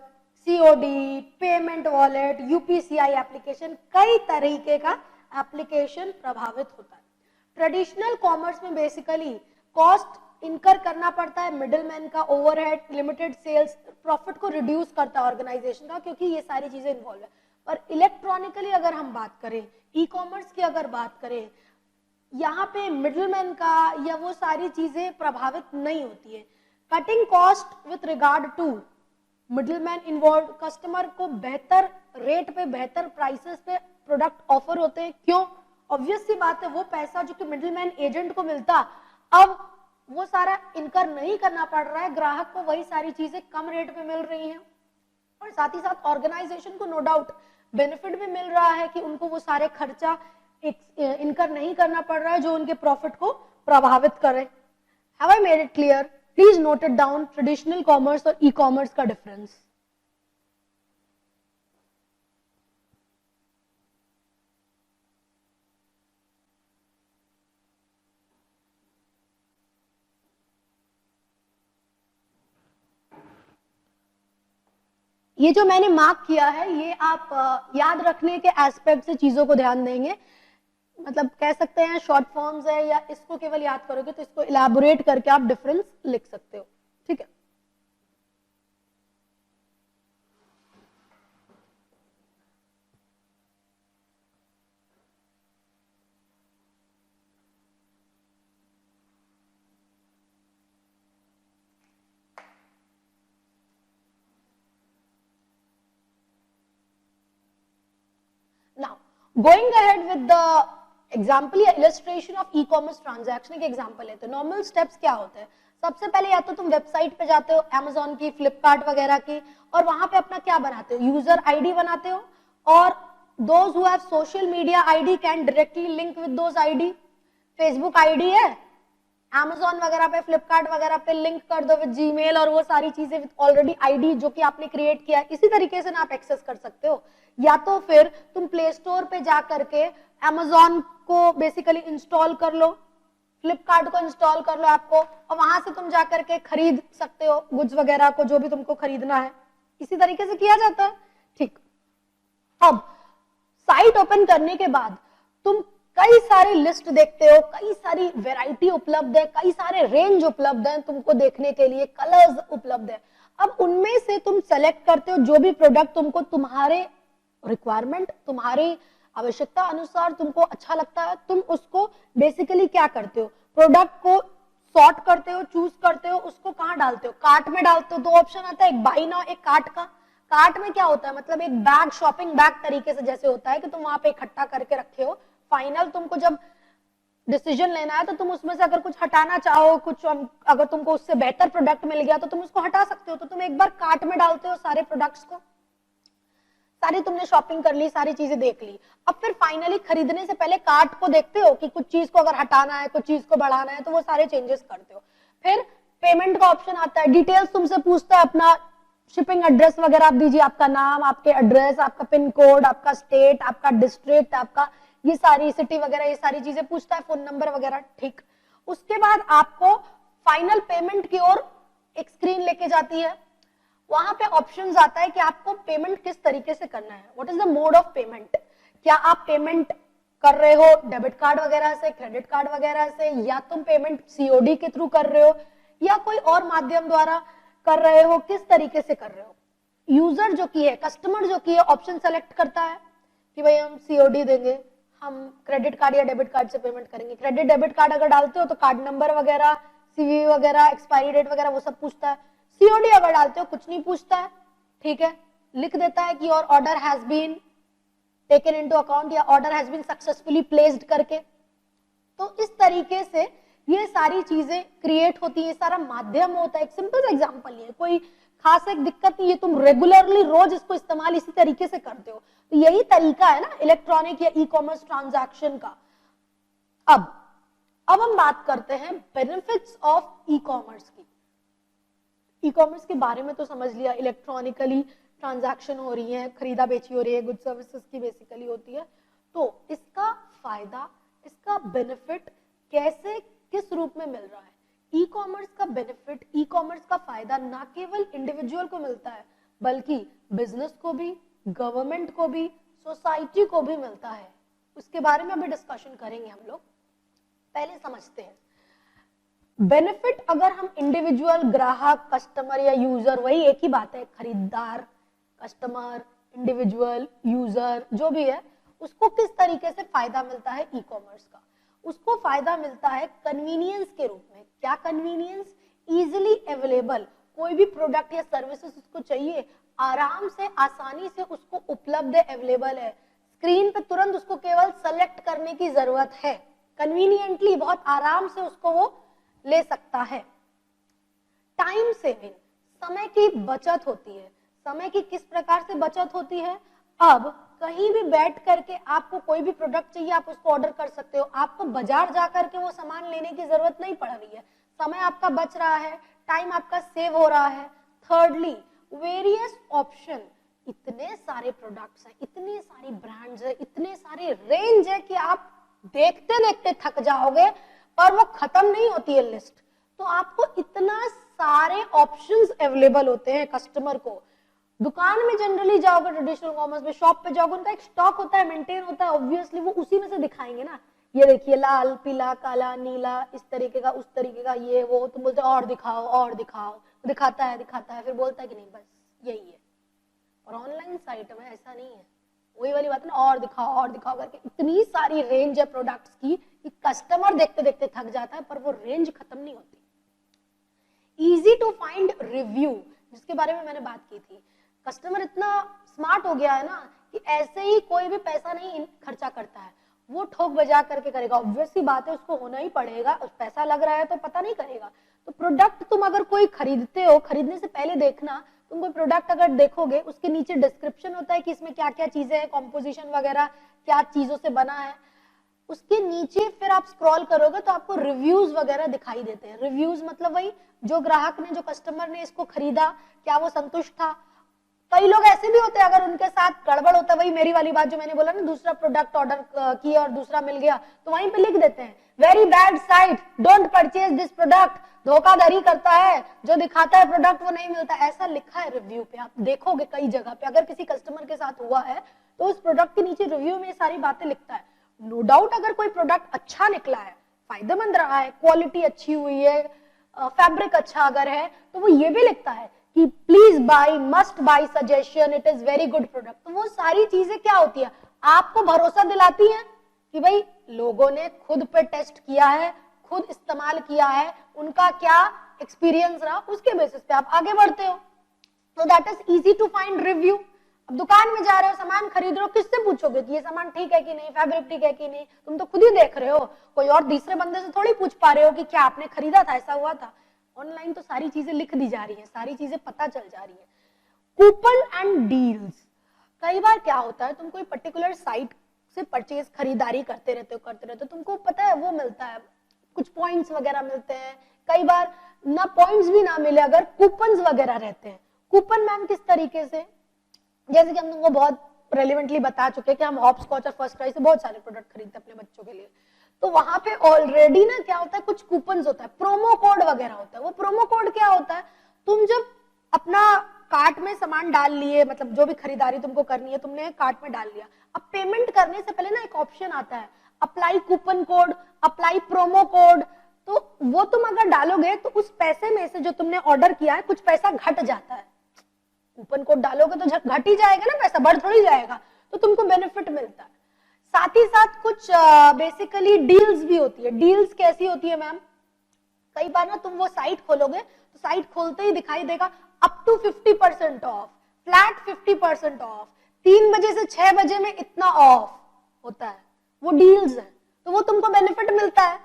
COD, payment wallet, UPCI application, कई तरीके का एप्लीकेशन प्रभावित होता है। ट्रेडिशनल कॉमर्स में बेसिकली कॉस्ट इनकर करना पड़ता है, मिडिलमैन का ओवरहेड, लिमिटेड सेल्स, प्रॉफिट को रिड्यूस करता है ऑर्गेनाइजेशन का, क्योंकि ये सारी चीजें इन्वॉल्व है। पर इलेक्ट्रॉनिकली अगर हम बात करें, ई कॉमर्स की अगर बात करें, यहाँ पे मिडिलमैन का या वो सारी चीजें प्रभावित नहीं होती है। Cutting cost with regard to middleman involve, customer को बेहतर रेट पे, बेहतर प्राइसेस पे प्रोडक्ट ऑफर होते हैं। क्यों? ऑब्वियस सी बात है, वो पैसा जो कि मिडिलमैन एजेंट को मिलता, अब वो सारा इनकर नहीं करना पड़ रहा है, ग्राहक को वही सारी चीजें कम रेट पे मिल रही हैं, और साथ ही साथ ऑर्गेनाइजेशन को नो डाउट बेनिफिट भी मिल रहा है कि उनको वो सारे खर्चा इनकर नहीं करना पड़ रहा है जो उनके प्रॉफिट को प्रभावित करे। Have I made it clear? Please note it down, traditional commerce और ई कॉमर्स का डिफरेंस। ये जो मैंने मार्क किया है, ये आप याद रखने के एस्पेक्ट से चीजों को ध्यान देंगे, मतलब कह सकते हैं शॉर्ट फॉर्म्स है, या इसको केवल याद करोगे तो इसको इलैबोरेट करके आप डिफरेंस लिख सकते हो। ठीक है, now going ahead with the example या illustration of e commerce transaction के एग्जाम्पल है। तो नॉर्मल स्टेप्स क्या होते हैं? सबसे पहले या तो तुम वेबसाइट पे जाते हो अमेजोन की, फ्लिपकार्ट वगैरह की, और वहां पे अपना क्या बनाते हो, यूजर आईडी बनाते हो, और those who have social media ID can directly link with those ID. Facebook ID है, अमेजोन वगैरह पे, फ्लिपकार्ट वगैरह पे लिंक कर दो विद जीमेल, और वो सारी चीजें विद ऑलरेडी आईडी जो कि आपने क्रिएट किया है, इसी तरीके से ना आप एक्सेस कर सकते हो। या तो फिर तुम प्ले स्टोर पे जा करके अमेजोन को बेसिकली इंस्टॉल कर लो, फ्लिपकार्ट को इंस्टॉल कर लो ऐप को, और वहां से तुम जा करके खरीद सकते हो गुड्स वगैरह को, जो भी तुमको खरीदना है। इसी तरीके से किया जाता है। ठीक, अब साइट ओपन करने के बाद तुम कई सारी लिस्ट देखते हो, कई सारी वैरायटी उपलब्ध है, कई सारे रेंज उपलब्ध है तुमको देखने के लिए, कलर्स उपलब्ध है। अब उनमें से तुम सेलेक्ट करते हो जो भी प्रोडक्ट तुमको तुम्हारे रिक्वायरमेंट, तुम्हारी आवश्यकता अनुसार तुमको अच्छा लगता है, तुम उसको बेसिकली क्या करते हो, प्रोडक्ट को सॉर्ट करते हो, चूज करते हो, उसको कहाँ डालते हो, कार्ट में डालते हो। दो ऑप्शन आता है, एक बाई नाउ, एक कार्ट का। कार्ट में क्या होता है, मतलब एक बैग, शॉपिंग बैग तरीके से जैसे होता है कि तुम वहां पे इकट्ठा करके रखे हो, फाइनल तुमको जब डिसीजन लेना है तो तुम उसमें से अगर कुछ हटाना चाहो, कुछ अगर तुमको उससे बेहतर प्रोडक्ट मिल गया तो तुम उसको हटा सकते हो। तो तुम एक बार कार्ट में डालते हो सारे प्रोडक्ट्स को, सारी तुमने शॉपिंग कर ली, सारी चीजें देख ली। अब फिर फाइनली खरीदने से पहले कार्ट को देखते हो कि कुछ चीज को अगर हटाना है, कुछ चीज को बढ़ाना है, तो वो सारे चेंजेस करते हो। फिर पेमेंट का ऑप्शन आता है, डिटेल्स तुमसे पूछता है, अपना शिपिंग एड्रेस वगैरह आप दीजिए, आपका नाम, आपके एड्रेस, आपका पिन कोड, आपका स्टेट, आपका डिस्ट्रिक्ट, आपका ये सारी सिटी वगैरह, ये सारी चीजें पूछता है, फोन नंबर वगैरह। ठीक, उसके बाद आपको फाइनल पेमेंट की ओर एक स्क्रीन लेके जाती है। वहां पे ऑप्शंस आता है कि आपको पेमेंट किस तरीके से करना है, what is the mode of payment. क्या आप पेमेंट कर रहे हो डेबिट कार्ड वगैरह से, क्रेडिट कार्ड वगैरह से, या तुम पेमेंट सीओडी के थ्रू कर रहे हो, या कोई और माध्यम द्वारा कर रहे हो, किस तरीके से कर रहे हो। यूजर जो की है, कस्टमर जो की है, ऑप्शन सेलेक्ट करता है कि भाई हम सीओडी देंगे, हम क्रेडिट कार्ड या डेबिट कार्ड से पेमेंट करेंगे। क्रेडिट डेबिट कार्ड अगर डालते हो तो कार्ड नंबर वगैरह, सीवीवी वगैरह, एक्सपायरी डेट वगैरह वो सब पूछता है। सीओडी अगर डालते हो कुछ नहीं पूछता है, ठीक है, लिख देता है कि your order has been taken into account या order has been successfully placed करके। तो इस तरीके से ये सारी चीजें क्रिएट होती है, सारा माध्यम होता है। एक सिंपल एग्जांपल है, कोई खास एक दिक्कत नहीं है, तुम रेगुलरली रोज इसको इस्तेमाल इसी तरीके से करते हो। तो यही तरीका है ना इलेक्ट्रॉनिक या ई कॉमर्स ट्रांजैक्शन का। अब हम बात करते हैं बेनिफिट्स ऑफ ई कॉमर्स की। ई कॉमर्स के बारे में तो समझ लिया, इलेक्ट्रॉनिकली ट्रांजैक्शन हो रही है, खरीदा बेची हो रही है, गुड सर्विसेज की बेसिकली होती है। तो इसका फायदा, इसका बेनिफिट कैसे, किस रूप में मिल रहा है? ई कॉमर्स का बेनिफिट, ई कॉमर्स का फायदा ना केवल इंडिविजुअल को मिलता है बल्कि बिजनेस को भी, गवर्नमेंट को भी, सोसाइटी को भी मिलता है। उसके बारे में अभी डिस्कशन करेंगे हम लोग। पहले समझते हैं बेनिफिट। अगर हम इंडिविजुअल, ग्राहक, कस्टमर या यूजर, वही एक ही बात है, खरीदार, कस्टमर, इंडिविजुअल, यूजर, जो भी है, उसको किस तरीके से फायदा मिलता है ई कॉमर्स का? उसको फायदा मिलता है कन्वीनियंस के रूप में। क्या कन्वीनियंस? इजीली अवेलेबल, कोई भी प्रोडक्ट या सर्विसेज उसको चाहिए, आराम से, आसानी से उसको उपलब्ध है, अवेलेबल है, स्क्रीन पे तुरंत उसको केवल सेलेक्ट करने की जरूरत है, कन्वीनियंटली बहुत आराम से उसको वो ले सकता है। टाइम सेविंग, समय की बचत होती है। समय की किस प्रकार से बचत होती है? अब कहीं भी बैठ करके आपको कोई भी प्रोडक्ट चाहिए, आप उसको ऑर्डर कर सकते हो, आपको बाजार जा करके वो सामान लेने की जरूरत नहीं पड़ रही है, समय आपका बच रहा है, टाइम आपका सेव हो रहा है। थर्डली, वेरियस ऑप्शन, इतने सारे प्रोडक्ट्स हैं, इतनी सारी ब्रांड्स है, इतने सारे रेंज है कि आप देखते देखते थक जाओगे, पर वो खत्म नहीं होती है लिस्ट। तो आपको इतना सारे ऑप्शंस अवेलेबल होते हैं कस्टमर को। दुकान में जनरली जाओगे, ट्रेडिशनल कॉमर्स में शॉप पे जाओगे, उनका एक स्टॉक होता है, मेंटेन होता है, ऑब्वियसली वो उसी में से दिखाएंगे ना, ये देखिए लाल, पीला, काला, नीला, इस तरीके का, उस तरीके का, ये वो, तुम बोलते और दिखाओ और दिखाओ, दिखाता है, फिर बोलता है कि नहीं बस यही है। और ऑनलाइन साइट में ऐसा नहीं है, वही वाली बात ना, और दिखाओ करके इतनी सारी रेंज है प्रोडक्ट्स की कि कस्टमर देखते देखते थक जाता है, पर वो रेंज खत्म नहीं होती। इजी टू फाइंड रिव्यू, जिसके बारे में मैंने बात की थी, कस्टमर इतना स्मार्ट हो गया है ना कि ऐसे ही कोई भी पैसा नहीं खर्चा करता है, वो ठोक बजा करके करेगा। ऑब्वियसली बात है, उसको होना ही पड़ेगा, उस पैसा लग रहा है तो पता नहीं करेगा। तो प्रोडक्ट तुम अगर कोई खरीदते हो, खरीदने से पहले देखना, तुम कोई प्रोडक्ट अगर देखोगे, उसके नीचे डिस्क्रिप्शन होता है कि इसमें क्या क्या चीजें हैं, कॉम्पोजिशन वगैरह क्या चीजों से बना है, उसके नीचे फिर आप स्क्रॉल करोगे तो आपको रिव्यूज वगैरह दिखाई देते हैं। रिव्यूज मतलब वही, जो ग्राहक ने, जो कस्टमर ने इसको खरीदा, क्या वो संतुष्ट था। कई लोग ऐसे भी होते हैं, अगर उनके साथ गड़बड़ होता है, वही मेरी वाली बात जो मैंने बोला ना, दूसरा प्रोडक्ट ऑर्डर किया और दूसरा मिल गया, तो वहीं पे लिख देते हैं very bad site, don't purchase this product, धोखाधड़ी करता है, जो दिखाता है प्रोडक्ट वो नहीं मिलता, ऐसा लिखा है रिव्यू पे। आप देखोगे कई जगह पे, अगर किसी कस्टमर के साथ हुआ है तो उस प्रोडक्ट के नीचे रिव्यू में सारी बातें लिखता है। नो डाउट, अगर कोई प्रोडक्ट अच्छा निकला है, फायदेमंद रहा है, क्वालिटी अच्छी हुई है, फैब्रिक अच्छा अगर है, तो वो ये भी लिखता है कि please buy, must buy suggestion, it is very good product. तो वो सारी चीजें क्या होती है, आपको भरोसा दिलाती हैं कि भाई लोगों ने खुद पे टेस्ट किया है, खुद इस्तेमाल किया है, उनका क्या एक्सपीरियंस रहा, उसके बेसिस पे आप आगे बढ़ते हो। तो that is easy to find review. अब दुकान में जा रहे हो, सामान खरीद रहे हो, किससे पूछोगे कि ये सामान ठीक है कि नहीं, फैब्रिक ठीक है कि नहीं? तुम तो खुद ही देख रहे हो, कोई और तीसरे बंदे से थोड़ी पूछ पा रहे हो कि क्या आपने खरीदा था, ऐसा हुआ था। ऑनलाइन तो सारी चीजें लिख दी जा रही है, सारी चीजें पता चल जा रही है। कूपन एंड डील्स, कई बार क्या होता है, तुम कोई पर्टिकुलर साइट से परचेज, खरीदारी करते रहते हो, तुमको पता है वो मिलता है, कुछ पॉइंट्स वगैरह मिलते हैं, कई बार ना पॉइंट्स भी ना मिले, अगर कूपन्स वगैरह रहते हैं। कूपन मैम किस तरीके से, जैसे कि हम तुमको बहुत रेलिवेंटली बता चुके हैं कि हम हॉप स्कॉच और फर्स्ट क्राई से बहुत सारे प्रोडक्ट खरीदते हैं अपने बच्चों के लिए, तो वहां पे ऑलरेडी ना क्या होता है, कुछ कूपन्स होता है, प्रोमो कोड वगैरह होता है। वो प्रोमो कोड क्या होता है, तुम जब अपना कार्ट में सामान डाल लिए, मतलब जो भी खरीदारी तुमको करनी है तुमने कार्ट में डाल लिया, अब पेमेंट करने से पहले ना एक ऑप्शन आता है, apply coupon code, apply promo code. तो वो तुम अगर डालोगे तो उस पैसे में से जो तुमने ऑर्डर किया है, कुछ पैसा घट जाता है। कूपन कोड डालोगे तो घट ही जाएगा ना, पैसा बढ़ थोड़ी जाएगा, तो तुमको बेनिफिट मिलता है। साथ ही साथ कुछ बेसिकली डील्स भी होती है। डील्स कैसी होती है मैम, कई बार ना तुम वो साइट खोलोगे तो साइट खोलते ही दिखाई देगा up to 50% off, flat 50% off, 3 बजे से 6 बजे में इतना ऑफ होता है, वो डील्स है, तो वो तुमको बेनिफिट मिलता है।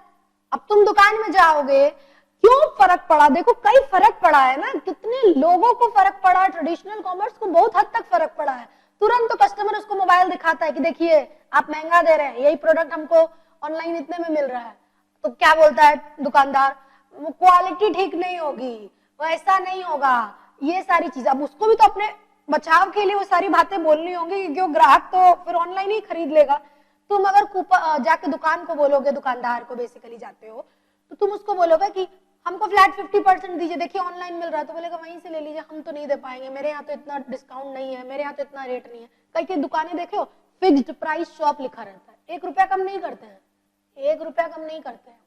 अब तुम दुकान में जाओगे, क्यों फर्क पड़ा, देखो कई फर्क पड़ा है ना, कितने लोगों को फर्क पड़ा है, ट्रेडिशनल कॉमर्स को बहुत हद तक फर्क पड़ा है। तुरंत तो कस्टमर उसको मोबाइल दिखाता है कि देखिए आप महंगा दे रहे हैं, यही प्रोडक्ट हमको ऑनलाइन इतने में मिल रहा है, तो क्या बोलता है दुकानदार, वो क्वालिटी ठीक नहीं होगी, वैसा नहीं होगा, ये सारी चीजें। अब उसको भी तो अपने बचाव के लिए वो सारी बातें बोलनी होंगी, क्योंकि वो ग्राहक तो फिर ऑनलाइन ही खरीद लेगा। तुम अगर कूपन जाके दुकान को बोलोगे, दुकानदार को बेसिकली जाते हो, तो तुम उसको बोलोगे कि हमको फ्लैट 50% दीजिए, देखिए ऑनलाइन मिल रहा है, तो बोलेगा वहीं से ले लीजिए, हम तो नहीं दे पाएंगे, मेरे यहाँ तो इतना डिस्काउंट नहीं है, मेरे यहाँ तो इतना रेट नहीं है। कई कई दुकानें देखे हो फिक्स्ड प्राइस शॉप लिखा रहता है, 1 रुपया कम नहीं करते हैं, 1 रुपया कम नहीं करते हैं।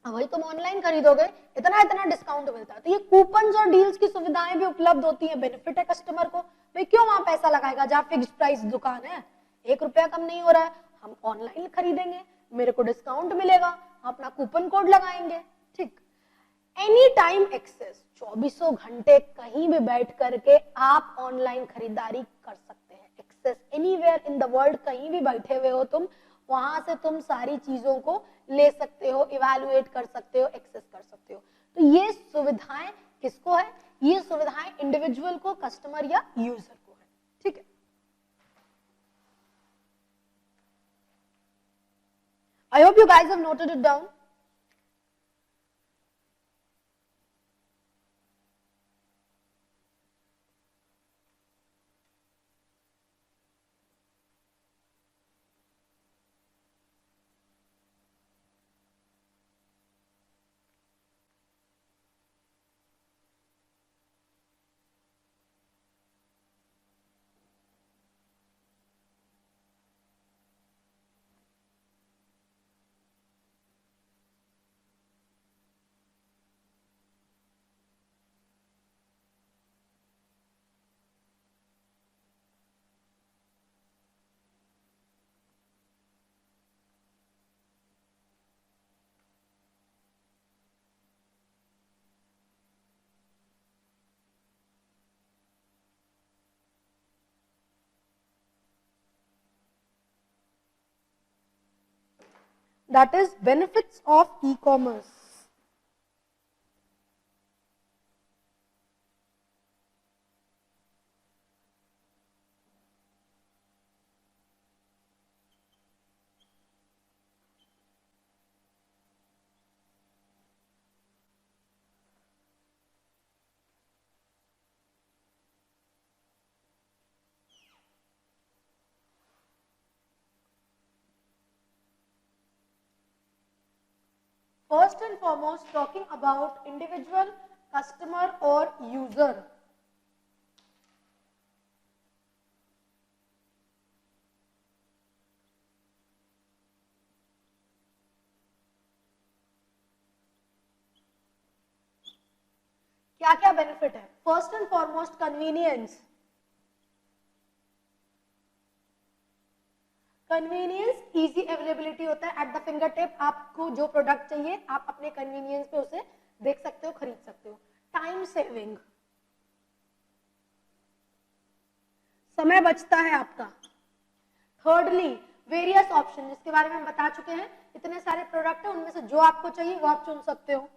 वही तुम ऑनलाइन खरीदोगे इतना इतना डिस्काउंट मिलता है। तो ये कूपन और डील्स की सुविधाएं भी उपलब्ध होती है, बेनिफिट है कस्टमर को। भाई क्यों वहां पैसा लगाएगा जहां फिक्स्ड प्राइस दुकान है, 1 रुपया कम नहीं हो रहा है, हम ऑनलाइन खरीदेंगे, मेरे को डिस्काउंट मिलेगा, हम अपना कूपन कोड लगाएंगे। ठीक, एनी टाइम एक्सेस, 24 घंटे कहीं भी बैठ करके आप ऑनलाइन खरीदारी कर सकते हैं। Access anywhere in the world, कहीं भी बैठे हुए हो तुम, वहां से तुम सारी चीजों को ले सकते हो, इवैल्यूएट कर सकते हो, एक्सेस कर सकते हो। तो ये सुविधाएं किसको है? ये सुविधाएं इंडिविजुअल को, कस्टमर या यूजर को है। ठीक है, I hope you guys have noted it down. That is benefits of e-commerce. First and foremost, talking about individual, customer or user. क्या क्या बेनिफिट है? First and foremost convenience, convenience, easy availability होता है at the finger tip. आपको जो product चाहिए आप अपने कन्वीनियंस पे उसे देख सकते हो, खरीद सकते हो। टाइम सेविंग, समय बचता है आपका। थर्डली वेरियस ऑप्शन, जिसके बारे में हम बता चुके हैं, इतने सारे प्रोडक्ट है, उनमें से जो आपको चाहिए वो आप चुन सकते हो।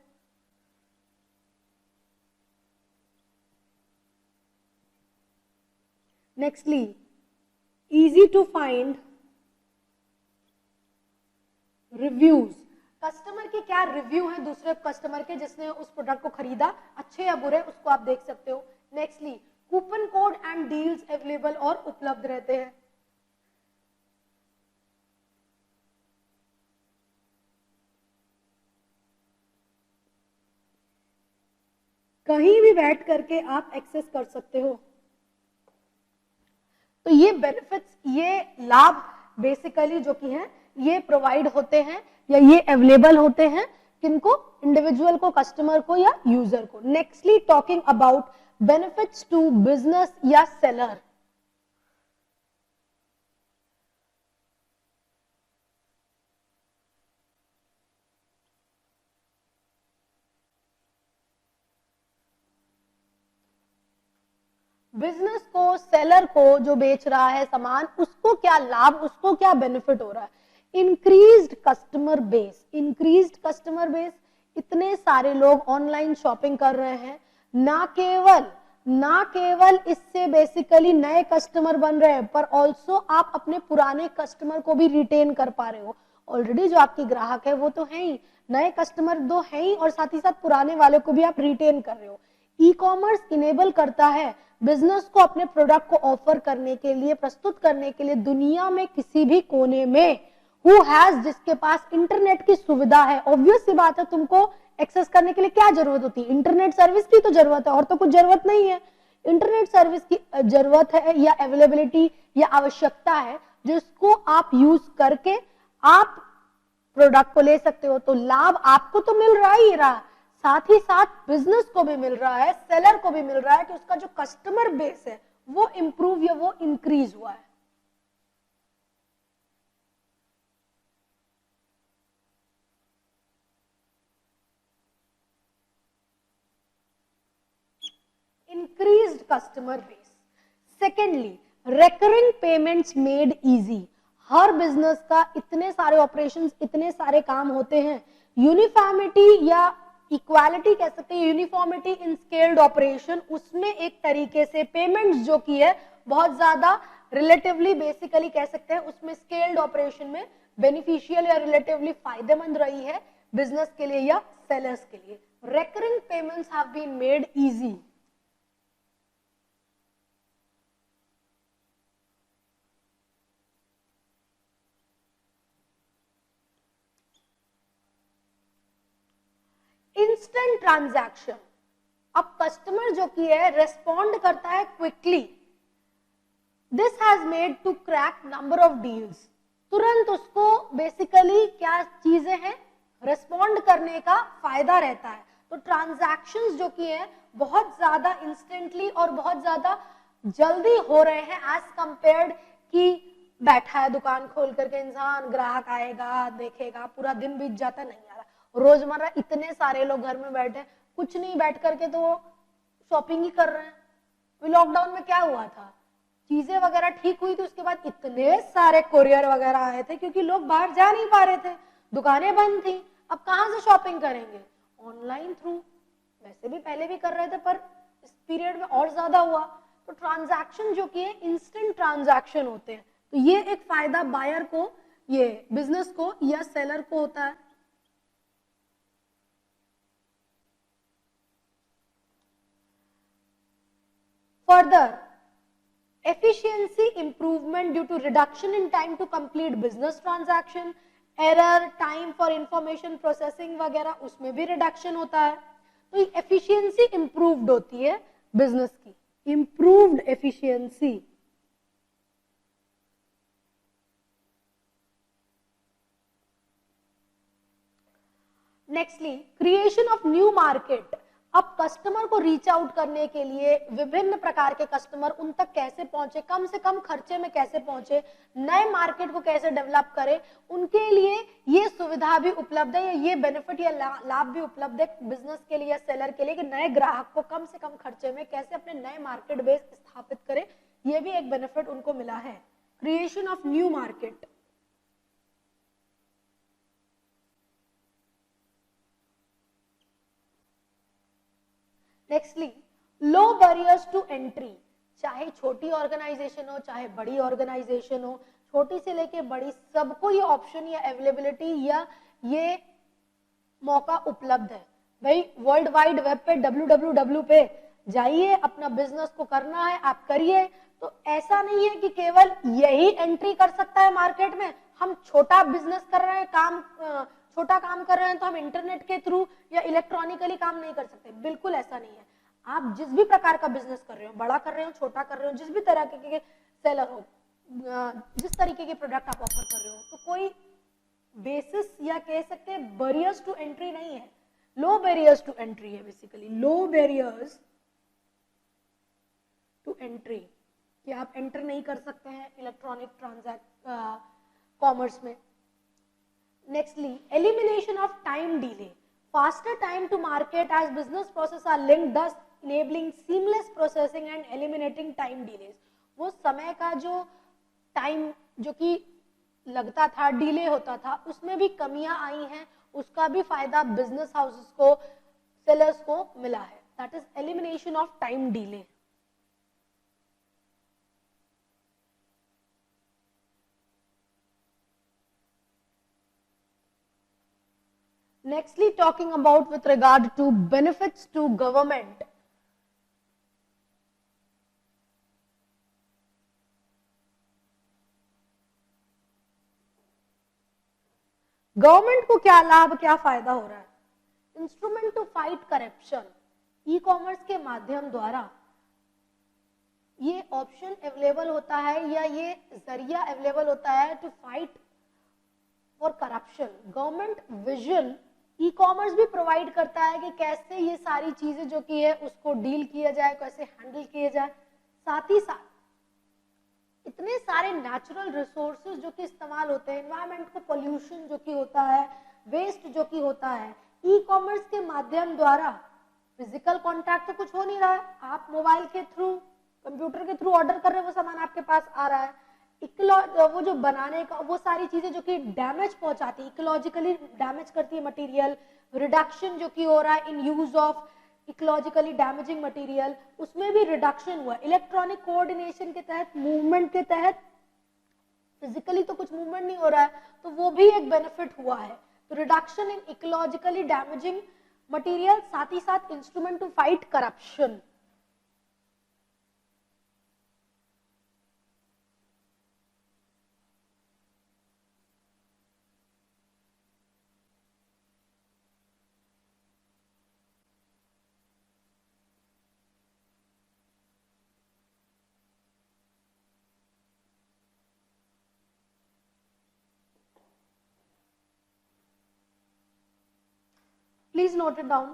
Nextly easy to find reviews, customer के क्या रिव्यू हैं दूसरे कस्टमर के जिसने उस प्रोडक्ट को खरीदा, अच्छे या बुरे, उसको आप देख सकते हो। Nextly coupon code and deals available और उपलब्ध रहते हैं। कहीं भी बैठ करके आप एक्सेस कर सकते हो। तो ये बेनिफिट्स, ये लाभ बेसिकली जो कि हैं ये प्रोवाइड होते हैं या ये अवेलेबल होते हैं किनको? इंडिविजुअल को, कस्टमर को या यूजर को। Nextly talking about benefits to business या सेलर। बिजनेस को, सेलर को, जो बेच रहा है सामान, उसको क्या लाभ, उसको क्या बेनिफिट हो रहा है? Increased customer base, increased customer base, इतने सारे लोग ऑनलाइन शॉपिंग कर रहे हैं, ना केवल इससे बेसिकली नए कस्टमर बन रहे हैं, पर ऑल्सो आप अपने पुराने कस्टमर को भी रिटेन कर पा रहे हो। ऑलरेडी जो आपकी ग्राहक है वो तो है ही, नए कस्टमर तो है ही, और साथ ही साथ पुराने वाले को भी आप रिटेन कर रहे हो। ई कॉमर्स इनेबल करता है बिजनेस को अपने प्रोडक्ट को ऑफर करने के लिए, प्रस्तुत करने के लिए दुनिया में किसी भी कोने में हु हैज, जिसके पास इंटरनेट की सुविधा है, ऑब्वियस सी बात है तुमको एक्सेस करने के लिए क्या जरूरत होती है, इंटरनेट सर्विस की तो जरूरत है, और तो कुछ जरूरत नहीं है। इंटरनेट सर्विस की जरूरत है या अवेलेबिलिटी या आवश्यकता है, जिसको आप यूज करके आप प्रोडक्ट को ले सकते हो। तो लाभ आपको तो मिल रहा ही रहा, साथ ही साथ बिजनेस को भी मिल रहा है, सेलर को भी मिल रहा है कि उसका जो कस्टमर बेस है वो इंप्रूव या वो इंक्रीज हुआ है। Increased customer base. Secondly, recurring payments made easy. हर बिजनेस का इतने सारे ऑपरेशंस, इतने सारे काम होते हैं, यूनिफॉर्मिटी या इक्वालिटी कह सकते हैं, यूनिफॉर्मिटी इन स्केल्ड ऑपरेशन, उसमें एक तरीके से पेमेंट्स जो की है बहुत ज्यादा रिलेटिवली, बेसिकली कह सकते हैं उसमें स्केल्ड ऑपरेशन में बेनिफिशियल या रिलेटिवली फायदेमंद रही है बिजनेस के लिए या सेलर्स के लिए। Recurring payments have been made easy. Instant transaction, अब कस्टमर जो की है रेस्पॉन्ड करता है quickly. This has made to crack number of deals. तुरंत उसको बेसिकली क्या चीजें हैं, रेस्पॉन्ड करने का फायदा रहता है। तो ट्रांजैक्शंस जो की है बहुत ज्यादा इंस्टेंटली और बहुत ज्यादा जल्दी हो रहे हैं एज कंपेयर्ड कि बैठा है दुकान खोल करके इंसान, ग्राहक आएगा देखेगा, पूरा दिन बीत जाता, नहीं आ रहा। रोजमर्रा इतने सारे लोग घर में बैठे, कुछ नहीं बैठ करके तो शॉपिंग ही कर रहे हैं। लॉकडाउन में क्या हुआ था, चीजें वगैरह ठीक हुई थी, उसके बाद इतने सारे कोरियर वगैरह आए थे क्योंकि लोग बाहर जा नहीं पा रहे थे, दुकानें बंद थी। अब कहां से शॉपिंग करेंगे, ऑनलाइन थ्रू। वैसे भी पहले भी कर रहे थे पर इस पीरियड में और ज्यादा हुआ। तो ट्रांजैक्शन जो कि है इंस्टेंट ट्रांजैक्शन होते हैं। तो ये एक फायदा बायर को, ये बिजनेस को या सेलर को होता है। Further, efficiency improvement due to reduction in time to complete business transaction, error, time for information processing वगैरह उसमें भी रिडक्शन होता है। तो एफिशिएंसी इंप्रूव्ड होती है बिजनेस की, improved efficiency. Nextly, creation of new market. अब कस्टमर को रीच आउट करने के लिए विभिन्न प्रकार के कस्टमर उन तक कैसे पहुंचे, कम से कम खर्चे में कैसे पहुंचे, नए मार्केट को कैसे डेवलप करें, उनके लिए ये सुविधा भी उपलब्ध है, ये बेनिफिट या लाभ भी उपलब्ध है बिजनेस के लिए या सेलर के लिए कि नए ग्राहक को कम से कम खर्चे में कैसे अपने नए मार्केट बेस स्थापित करें। ये भी एक बेनिफिट उनको मिला है, creation of new market. Nextly, low barriers to entry. चाहे छोटी ऑर्गेनाइजेशन हो चाहे बड़ी ऑर्गेनाइजेशन हो, छोटी से लेके बड़ी सबको ये ऑप्शन या अवेलेबिलिटी या ये मौका उपलब्ध है। भाई वर्ल्ड वाइड वेब पे www पे जाइए, अपना बिजनेस को करना है आप करिए। तो ऐसा नहीं है कि केवल यही एंट्री कर सकता है मार्केट में, हम छोटा बिजनेस कर रहे हैं, छोटा काम कर रहे हैं तो हम इंटरनेट के थ्रू या इलेक्ट्रॉनिकली काम नहीं कर सकते, बिल्कुल ऐसा नहीं है। आप जिस भी प्रकार का बिजनेस कर रहे हो, बड़ा कर रहे हो छोटा कर रहे हो, जिस भी तरह के सेलर हो, जिस तरीके के प्रोडक्ट आप ऑफर कर रहे हो, तो कोई बेसिस या कह सकते हैं बैरियर्स टू एंट्री नहीं है, लो बैरियर्स टू एंट्री है basically, low barriers to entry, कि आप एंटर नहीं कर सकते हैं इलेक्ट्रॉनिक कॉमर्स में। Nextly, elimination of time delay, faster time to market as business process are linked, thus enabling seamless processing and eliminating time delays। वो समय का जो टाइम जो कि लगता था, डिले होता था, उसमें भी कमियां आई हैं, उसका भी फायदा बिजनेस हाउसेस को, सेलर्स को मिला है। That is elimination of time delay. Nextly, talking about with regard to benefits to government. Government को क्या लाभ, क्या फायदा हो रहा है? Instrument to fight corruption, e commerce के माध्यम द्वारा ये ऑप्शन अवेलेबल होता है या ये जरिया अवेलेबल होता है to fight for corruption. Government vision e commerce भी प्रोवाइड करता है कि कैसे ये सारी चीजें जो की है उसको डील किया जाए, कैसे हैंडल किया जाए। साथ ही साथ इतने सारे नेचुरल रिसोर्सेज जो कि इस्तेमाल होते हैं, एनवायरमेंट को पोल्यूशन जो कि होता है, वेस्ट जो कि होता है, ई कॉमर्स के माध्यम द्वारा फिजिकल कॉन्टैक्ट तो कुछ हो नहीं रहा है, आप मोबाइल के थ्रू, कंप्यूटर के थ्रू ऑर्डर कर रहे हो, वो सामान आपके पास आ रहा है। वो जो बनाने का वो सारी चीजें जो कि डैमेज पहुंचाती है, इकोलॉजिकली डैमेज करती है मटेरियल, रिडक्शन जो कि हो रहा है in use of ecologically damaging material, उसमें भी रिडक्शन हुआ। इलेक्ट्रॉनिक कोऑर्डिनेशन के तहत, मूवमेंट के तहत, फिजिकली तो कुछ मूवमेंट नहीं हो रहा है, तो वो भी एक बेनिफिट हुआ है। तो reduction in ecologically damaging material, साथ ही साथ instrument to fight corruption. Please note it down.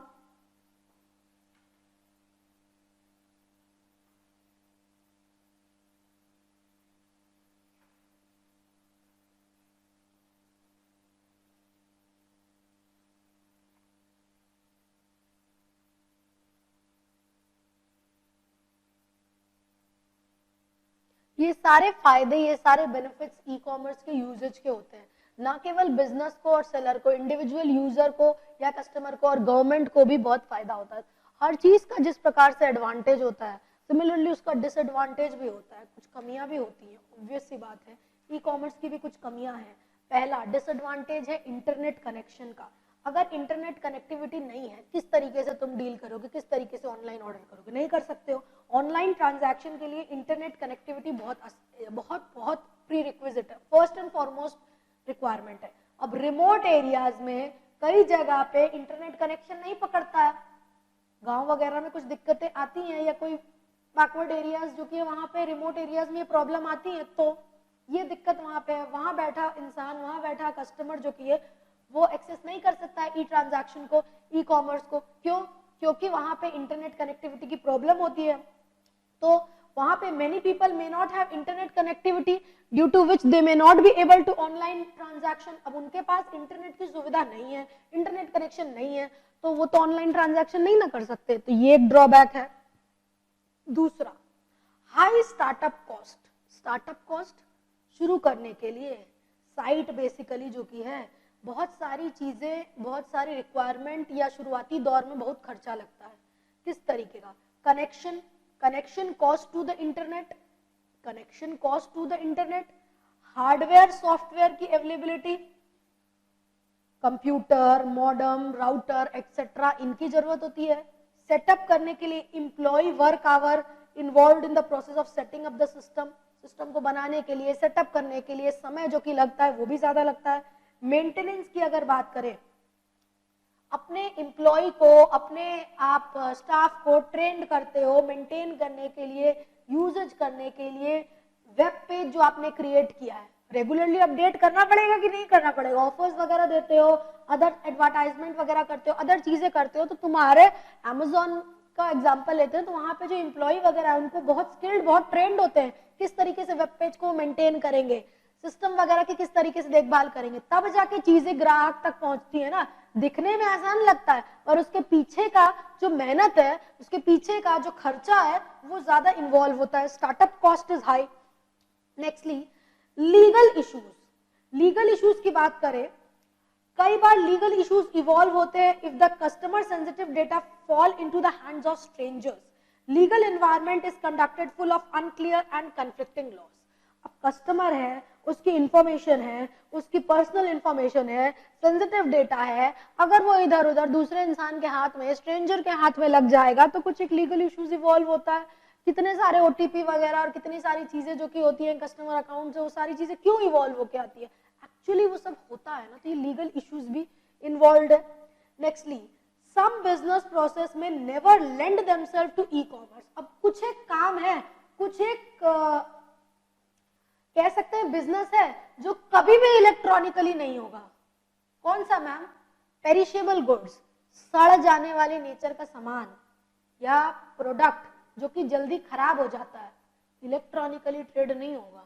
ये सारे फायदे, ये सारे बेनिफिट्स ई कॉमर्स के यूजेज के होते हैं, ना केवल बिजनेस को और सेलर को, इंडिविजुअल यूजर को या कस्टमर को और गवर्नमेंट को भी बहुत फायदा होता है। हर चीज का जिस प्रकार से एडवांटेज होता है, सिमिलरली उसका डिसएडवांटेज भी होता है, कुछ कमियां भी होती हैं, ऑब्वियस सी बात है। ई कॉमर्स की भी कुछ कमियां हैं। पहला डिसएडवांटेज है इंटरनेट कनेक्शन का। अगर इंटरनेट कनेक्टिविटी नहीं है, किस तरीके से तुम डील करोगे, किस तरीके से ऑनलाइन ऑर्डर करोगे, नहीं कर सकते हो। ऑनलाइन ट्रांजैक्शन के लिए इंटरनेट कनेक्टिविटी बहुत बहुत बहुत प्री रिक्विजिट है, फर्स्ट एंड फॉरमोस्ट रिक्वायरमेंट है। अब रिमोट एरियाज में कई जगह पे इंटरनेट कनेक्शन नहीं पकड़ता है, गांव वगैरह में कुछ दिक्कतें आती हैं, या कोई बैकवर्ड एरियाज जो कि वहां पे रिमोट एरियाज में ये प्रॉब्लम आती है, तो ये दिक्कत वहां पे है। वहां बैठा इंसान, वहां बैठा कस्टमर जो कि है वो एक्सेस नहीं कर सकता है ई ट्रांजैक्शन को, ई कॉमर्स को। क्यों? क्योंकि वहां पे इंटरनेट कनेक्टिविटी की प्रॉब्लम होती है। तो वहां पे many people may not have internet connectivity, due to which they may not be able to online transaction. अब उनके पास इंटरनेट की सुविधा नहीं है, इंटरनेट कनेक्शन नहीं है, तो वो तो ऑनलाइन ट्रांजैक्शन नहीं ना कर सकते, तो ये एक ड्रॉबैक है। दूसरा, high startup cost. Startup cost शुरू करने के लिए साइट बेसिकली जो की है, बहुत सारी चीजें, बहुत सारी रिक्वायरमेंट या शुरुआती दौर में बहुत खर्चा लगता है। किस तरीके का? Connection cost to the internet, connection cost to the internet, hardware software की availability, computer, modem, router etcetera, इनकी जरूरत होती है। सेटअप करने के लिए employ work hour involve in the process of setting up the system, system को बनाने के लिए, सेटअप करने के लिए समय जो कि लगता है वो भी ज्यादा लगता है। मेंटेनेंस की अगर बात करें, अपने एम्प्लॉय को, अपने आप स्टाफ को ट्रेंड करते हो मेंटेन करने के लिए, यूजेज करने के लिए, वेब पेज जो आपने क्रिएट किया है रेगुलरली अपडेट करना पड़ेगा कि नहीं करना पड़ेगा? ऑफर्स वगैरह देते हो, अदर एडवर्टाइजमेंट वगैरह करते हो, अदर चीजें करते हो, तो तुम्हारे अमेजोन का एग्जांपल लेते हैं तो वहां पे जो एम्प्लॉय वगैरह है उनको बहुत स्किल्ड, बहुत ट्रेंड होते हैं, किस तरीके से वेब पेज को मेंटेन करेंगे, सिस्टम वगैरह की किस तरीके से देखभाल करेंगे, तब जाके चीजें ग्राहक तक पहुंचती है ना। दिखने में आसान लगता है और उसके पीछे का जो मेहनत है, उसके पीछे का जो खर्चा है वो ज्यादा इन्वॉल्व होता है। Startup cost is high. Nextly, legal issues. Legal issues की बात करें, कई बार लीगल इश्यूज इवॉल्व होते हैं if the customer sensitive data fall into the hands of strangers. Legal environment is conducted full of unclear and conflicting laws. अब customer है, उसकी information है, उसकी पर्सनल इंफॉर्मेशन है, सेंसिटिव डेटा है, अगर वो इधर उधर दूसरे इंसान के हाथ में, स्ट्रेंजर के हाथ में लग जाएगा तो कुछ एक लीगल इश्यूज इवॉल्व होता है। कितने सारे ओटीपी वगैरह और कितनी सारी चीजें जो कि होती हैं कस्टमर अकाउंट से, वो सारी चीजें क्यों इवॉल्व होके आती है? एक्चुअली वो सब होता है ना, तो ये लीगल इश्यूज भी इन्वॉल्व है। Nextly, some business process may never lend themselves to e commerce. अब कुछ एक काम है, कुछ एक कह सकते हैं बिजनेस है जो कभी भी इलेक्ट्रॉनिकली नहीं होगा। कौन सा मैम? पेरिशेबल गुड्स, सड़ जाने वाले नेचर का सामान या प्रोडक्ट जो कि जल्दी खराब हो जाता है, इलेक्ट्रॉनिकली ट्रेड नहीं होगा।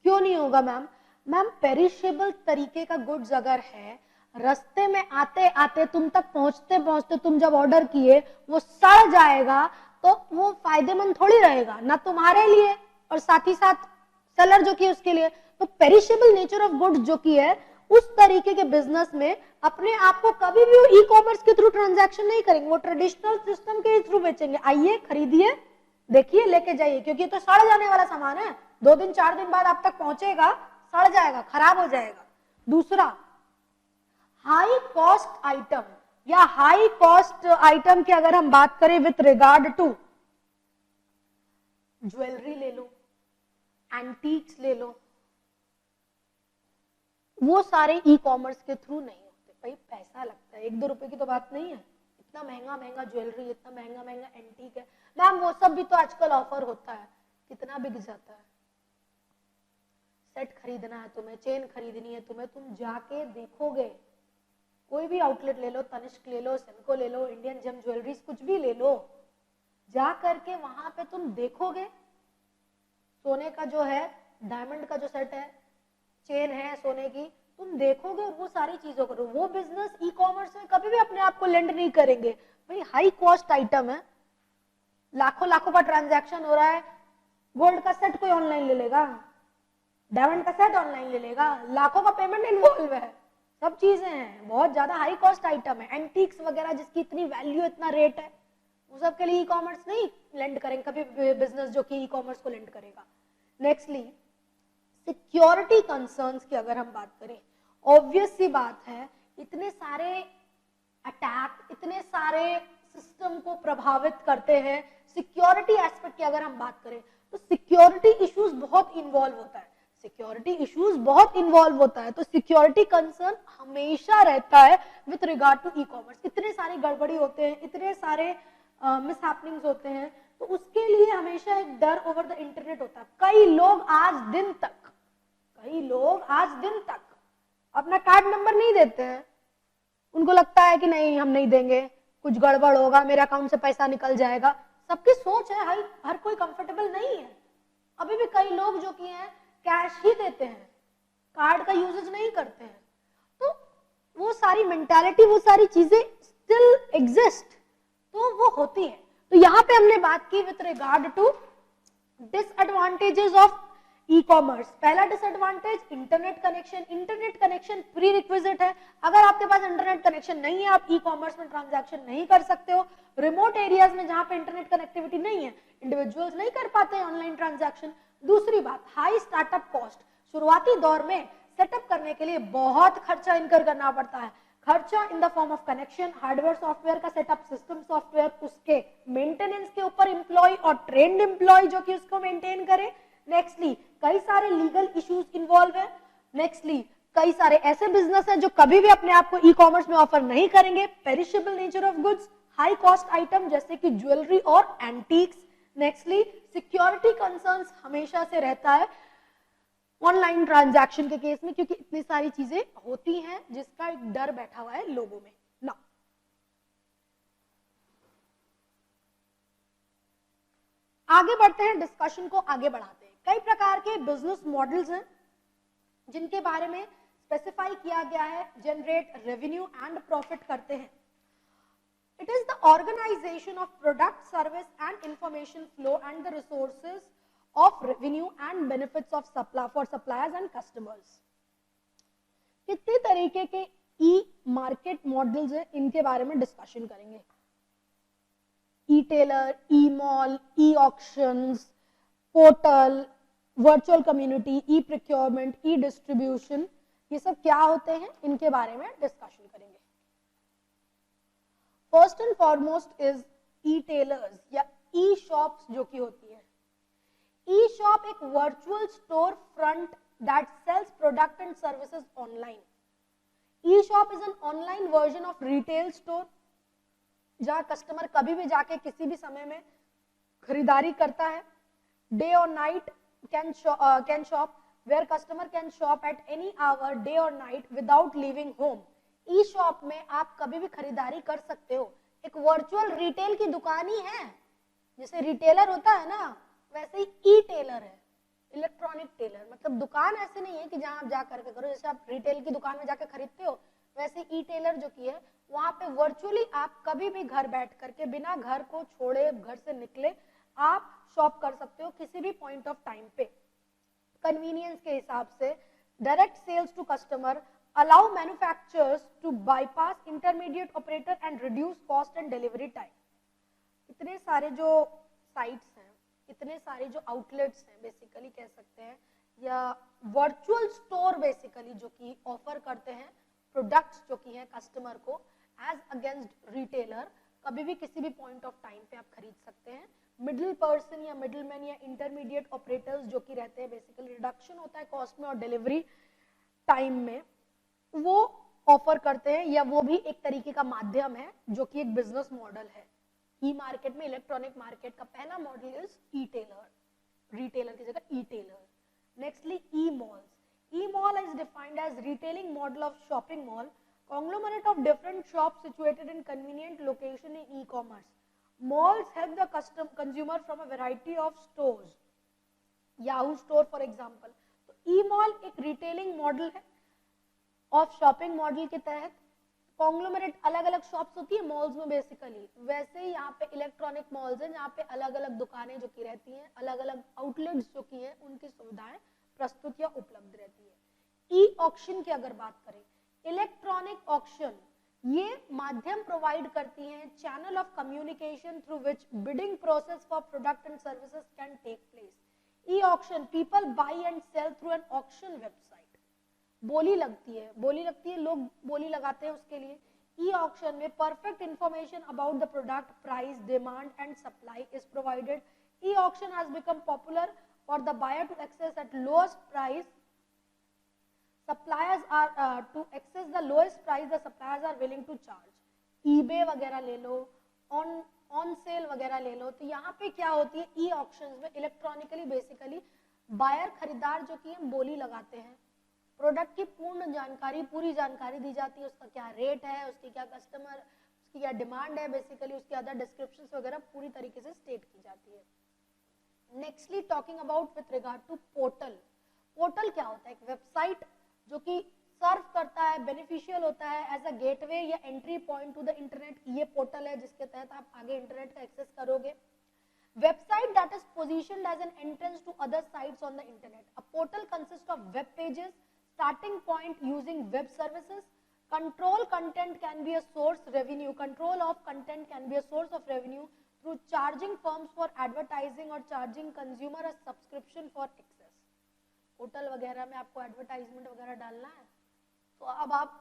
क्यों नहीं होगा मैम? मैम पेरिशेबल तरीके का गुड्स अगर है, रास्ते में आते आते तुम तक पहुंचते पहुंचते तुम जब ऑर्डर किए वो सड़ जाएगा, तो वो फायदेमंद थोड़ी रहेगा ना तुम्हारे लिए और साथ ही साथ सेलर जो कि उसके लिए। तो पेरिशेबल नेचर ऑफ गुड्स जो कि है, उस तरीके के बिजनेस में अपने आप को कभी भी ई कॉमर्स के थ्रू ट्रांजैक्शन नहीं करेंगे, वो ट्रेडिशनल सिस्टम के थ्रू बेचेंगे। आइए खरीदिए, देखिए, लेके जाइए, क्योंकि ये तो सड़ जाने वाला सामान है, 2 दिन 4 दिन बाद आप तक पहुंचेगा, सड़ जाएगा, खराब हो जाएगा। दूसरा, हाई कॉस्ट आइटम या हाई कॉस्ट आइटम की अगर हम बात करें विथ रिगार्ड टू ज्वेलरी ले लो, एंटीक्स ले लो, वो सारे ई कॉमर्स के थ्रू नहीं होते। भाई पैसा लगता है, 1-2 रुपए की तो बात नहीं है। इतना महंगा महंगा ज्वेलरी, इतना महंगा महंगा एंटीक है मैम, वो सब भी तो आजकल ऑफर होता है, कितना बिक जाता है। सेट खरीदना है तुम्हें, चेन खरीदनी है तुम्हें, तुम जाके देखोगे, कोई भी आउटलेट ले लो, तनिष्क ले लो, सेनको ले लो, इंडियन जेम ज्वेलरीज, कुछ भी ले लो, जा करके वहां पे तुम देखोगे, सोने का जो है, डायमंड का जो सेट है, चेन है सोने की, तुम देखोगे वो सारी चीजों करो। वो बिजनेस ई कॉमर्स में कभी भी अपने आप को लेंड नहीं करेंगे। भाई हाई कॉस्ट आइटम है, लाखों लाखों का ट्रांजैक्शन हो रहा है, गोल्ड का सेट कोई ऑनलाइन ले लेगा, डायमंड का सेट ऑनलाइन ले लेगा, लाखों का पेमेंट इन्वॉल्व है, सब चीजें हैं, बहुत ज्यादा हाई कॉस्ट आइटम है। एंटीक्स वगैरह जिसकी इतनी वैल्यू, इतना रेट है, वो सब के लिए ई कॉमर्स नहीं लेंड करेंगे कभी बिजनेस जो कि ई कॉमर्स को लेंड करेगा। नेक्स्टली, सिक्योरिटी कंसर्न्स की अगर हम बात करें, ऑब्वियस सी बात है, इतने सारे अटैक, इतने सारे सिस्टम को प्रभावित करते हैं। सिक्योरिटी एस्पेक्ट की अगर हम बात करें तो सिक्योरिटी इश्यूज बहुत इन्वॉल्व होता है, सिक्योरिटी इश्यूज बहुत इन्वॉल्व होता है, तो सिक्योरिटी कंसर्न हमेशा रहता है with regard to e commerce. इतने सारे गड़बड़ी होते हैं, इतने सारे मिसहैपनिंग्स होते हैं, तो उसके लिए हमेशा एक डर ओवर द इंटरनेट होता है। कई लोग आज दिन तक अपना कार्ड नंबर नहीं देते हैं, उनको लगता है कि नहीं हम नहीं देंगे, कुछ गड़बड़ होगा, मेरे अकाउंट से पैसा निकल जाएगा। सबकी सोच है, हर कोई कंफर्टेबल नहीं है। अभी भी कई लोग जो कि हैं कैश ही देते हैं, कार्ड का यूजेज नहीं करते हैं। तो वो सारी मेंटालिटी, वो सारी चीजें स्टिल एग्जिस्ट, तो वो होती है। तो यहाँ पे हमने बात की with regard to disadvantages of e commerce. पहला disadvantage, internet connection. Internet connection prerequisite है, अगर आपके पास इंटरनेट कनेक्शन नहीं है आप ई कॉमर्स में ट्रांजैक्शन नहीं कर सकते हो। रिमोट एरियाज में जहां पे इंटरनेट कनेक्टिविटी नहीं है, इंडिविजुअल्स नहीं कर पाते हैं ऑनलाइन ट्रांजैक्शन। दूसरी बात, हाई स्टार्टअप कॉस्ट। शुरुआती दौर में सेटअप करने के लिए बहुत खर्चा इनकर करना पड़ता है, खर्चा in the form of connection, hardware software का सेटअप, सिस्टम सॉफ्टवेयर, उसके मेंटेनेंस के ऊपर एम्प्लॉय और ट्रेंड एम्प्लॉय जो कि उसको मेंटेन करे। नेक्स्टली, कई सारे लीगल इश्यूज इन्वॉल्व है। नेक्स्टली, कई सारे ऐसे बिजनेस हैं जो कभी भी अपने आप को ई कॉमर्स में ऑफर नहीं करेंगे। Perishable nature of goods, high cost item जैसे कि ज्वेलरी और एंटीक्स। नेक्स्टली, सिक्योरिटी कंसर्न्स हमेशा से रहता है ऑनलाइन ट्रांजैक्शन के केस में, क्योंकि इतनी सारी चीजें होती हैं जिसका एक डर बैठा हुआ है लोगों में ना। आगे बढ़ते हैं, डिस्कशन को आगे बढ़ाते हैं। कई प्रकार के बिजनेस मॉडल्स हैं जिनके बारे में स्पेसिफाई किया गया है, जनरेट रेवेन्यू एंड प्रॉफिट करते हैं। It is the organisation of product, service and information flow and the resources of revenue and benefits of supply for suppliers and customers। कितने तरीके के ई मार्केट मॉडल्स हैं, इनके बारे में डिस्कशन करेंगे। E tailer, e mall, e auctions, portal, virtual community, e procurement, e distribution, ये सब क्या होते हैं इनके बारे में डिस्कशन करेंगे। First and foremost is e tailers या ई शॉप्स जो कि होती है। ई शॉप एक virtual store front that sells product and services online. E-shop is an online version of retail store, जहां कस्टमर कभी भी जाके किसी भी समय में खरीदारी करता है. Day or night can shop, where customer can shop at any hour, day or night without leaving home. E-shop में आप कभी भी खरीदारी कर सकते हो. एक वर्चुअल रिटेल की दुकान ही है. जैसे रिटेलर होता है ना, वैसे ही ई टेलर है, इलेक्ट्रॉनिक टेलर. मतलब दुकान ऐसे नहीं है कि जहां आप जा करके करो, जैसे आप रिटेल की दुकान में जाकर खरीदते हो, वैसे ई टेलर जो की है वहां पे वर्चुअली आप कभी भी घर बैठ करके बिना घर को छोड़े, घर से निकले, आप शॉप कर सकते हो किसी भी पॉइंट ऑफ टाइम पे. कन्वीनियंस के हिसाब से direct sales to customer, allow manufacturers to bypass intermediate operator and reduce cost and delivery time. इतने सारे जो साइट्स हैं, इतने सारे जो आउटलेट्स हैं, बेसिकली कह सकते हैं, या वर्चुअल स्टोर बेसिकली जो कि ऑफर करते हैं प्रोडक्ट्स जो कि हैं कस्टमर को एज अगेंस्ट रिटेलर, कभी भी किसी भी पॉइंट ऑफ टाइम पे आप खरीद सकते हैं. मिडिल पर्सन या मिडिल मैन या इंटरमीडिएट ऑपरेटर्स जो कि रहते हैं, बेसिकली रिडक्शन होता है कॉस्ट में और डिलीवरी टाइम में, वो ऑफर करते हैं, या वो भी एक तरीके का माध्यम है जो कि एक बिजनेस मॉडल है. ई मार्केट में, इलेक्ट्रॉनिक मार्केट का पहला model is e tailer, retailer की जगह e tailer. Nextly e malls. E mall is defined as retailing model of shopping mall, conglomerate of different shops situated in convenient location in e-commerce. Malls help the consumer from a variety of stores. Yahoo store for example. तो e-mall एक retailing model है of shopping model के तहत. Conglomerate अलग अलग shops होती है malls में बेसिकली, वैसे ही यहाँ पे इलेक्ट्रॉनिक मॉल्स हैं जहाँ पे अलग अलग दुकानें जो की रहती हैं, अलग अलग आउटलेट्स जो की हैं, उनकी सुविधाएं प्रस्तुत या उपलब्ध रहती है. ई ऑक्शन की अगर बात करें, इलेक्ट्रॉनिक ऑक्शन ये माध्यम प्रोवाइड करती हैं, channel of communication through which bidding process for product and services can take place. E auction, people buy and sell through an auction website. बोली लगती है, लोग बोली लगाते हैं उसके लिए. ई ऑक्शन में perfect information about the product, price, demand and supply is provided. E auction has become popular for the buyer to access at lowest price. Suppliers are to access the lowest price the suppliers are willing to charge. eBay वगैरह ले लो, on sale वगैरह ले लो. तो यहाँ पे क्या होती है, ई ऑक्शंस में इलेक्ट्रॉनिकली बेसिकली बायर खरीदार जो कि बोली लगाते हैं, प्रोडक्ट की पूरी जानकारी दी जाती है, उसका क्या रेट है, उसकी क्या उसकी क्या डिमांड है, बेसिकली उसके अदर डिस्क्रिप्शंस वगैरह पूरी तरीके से स्टेट की जाती है. Nextly talking about with regard to portal. Portal क्या होता है, एक वेबसाइट जो कि सर्व करता है, बेनिफिशियल होता है एज अ गेटवे या entry point to the internet. ये पोर्टल है जिसके तहत आप आगे इंटरनेट का एक्सेस करोगे. Website that is positioned as an entrance to other sites on the internet. A portal consist of web pages, starting point using web services. Control content can be a source revenue. Control of content can be a source of revenue through charging firms for advertising or charging consumer a subscription for access. Hotel वगैरह में आपको advertisement वगैरह डालना है, तो अब आप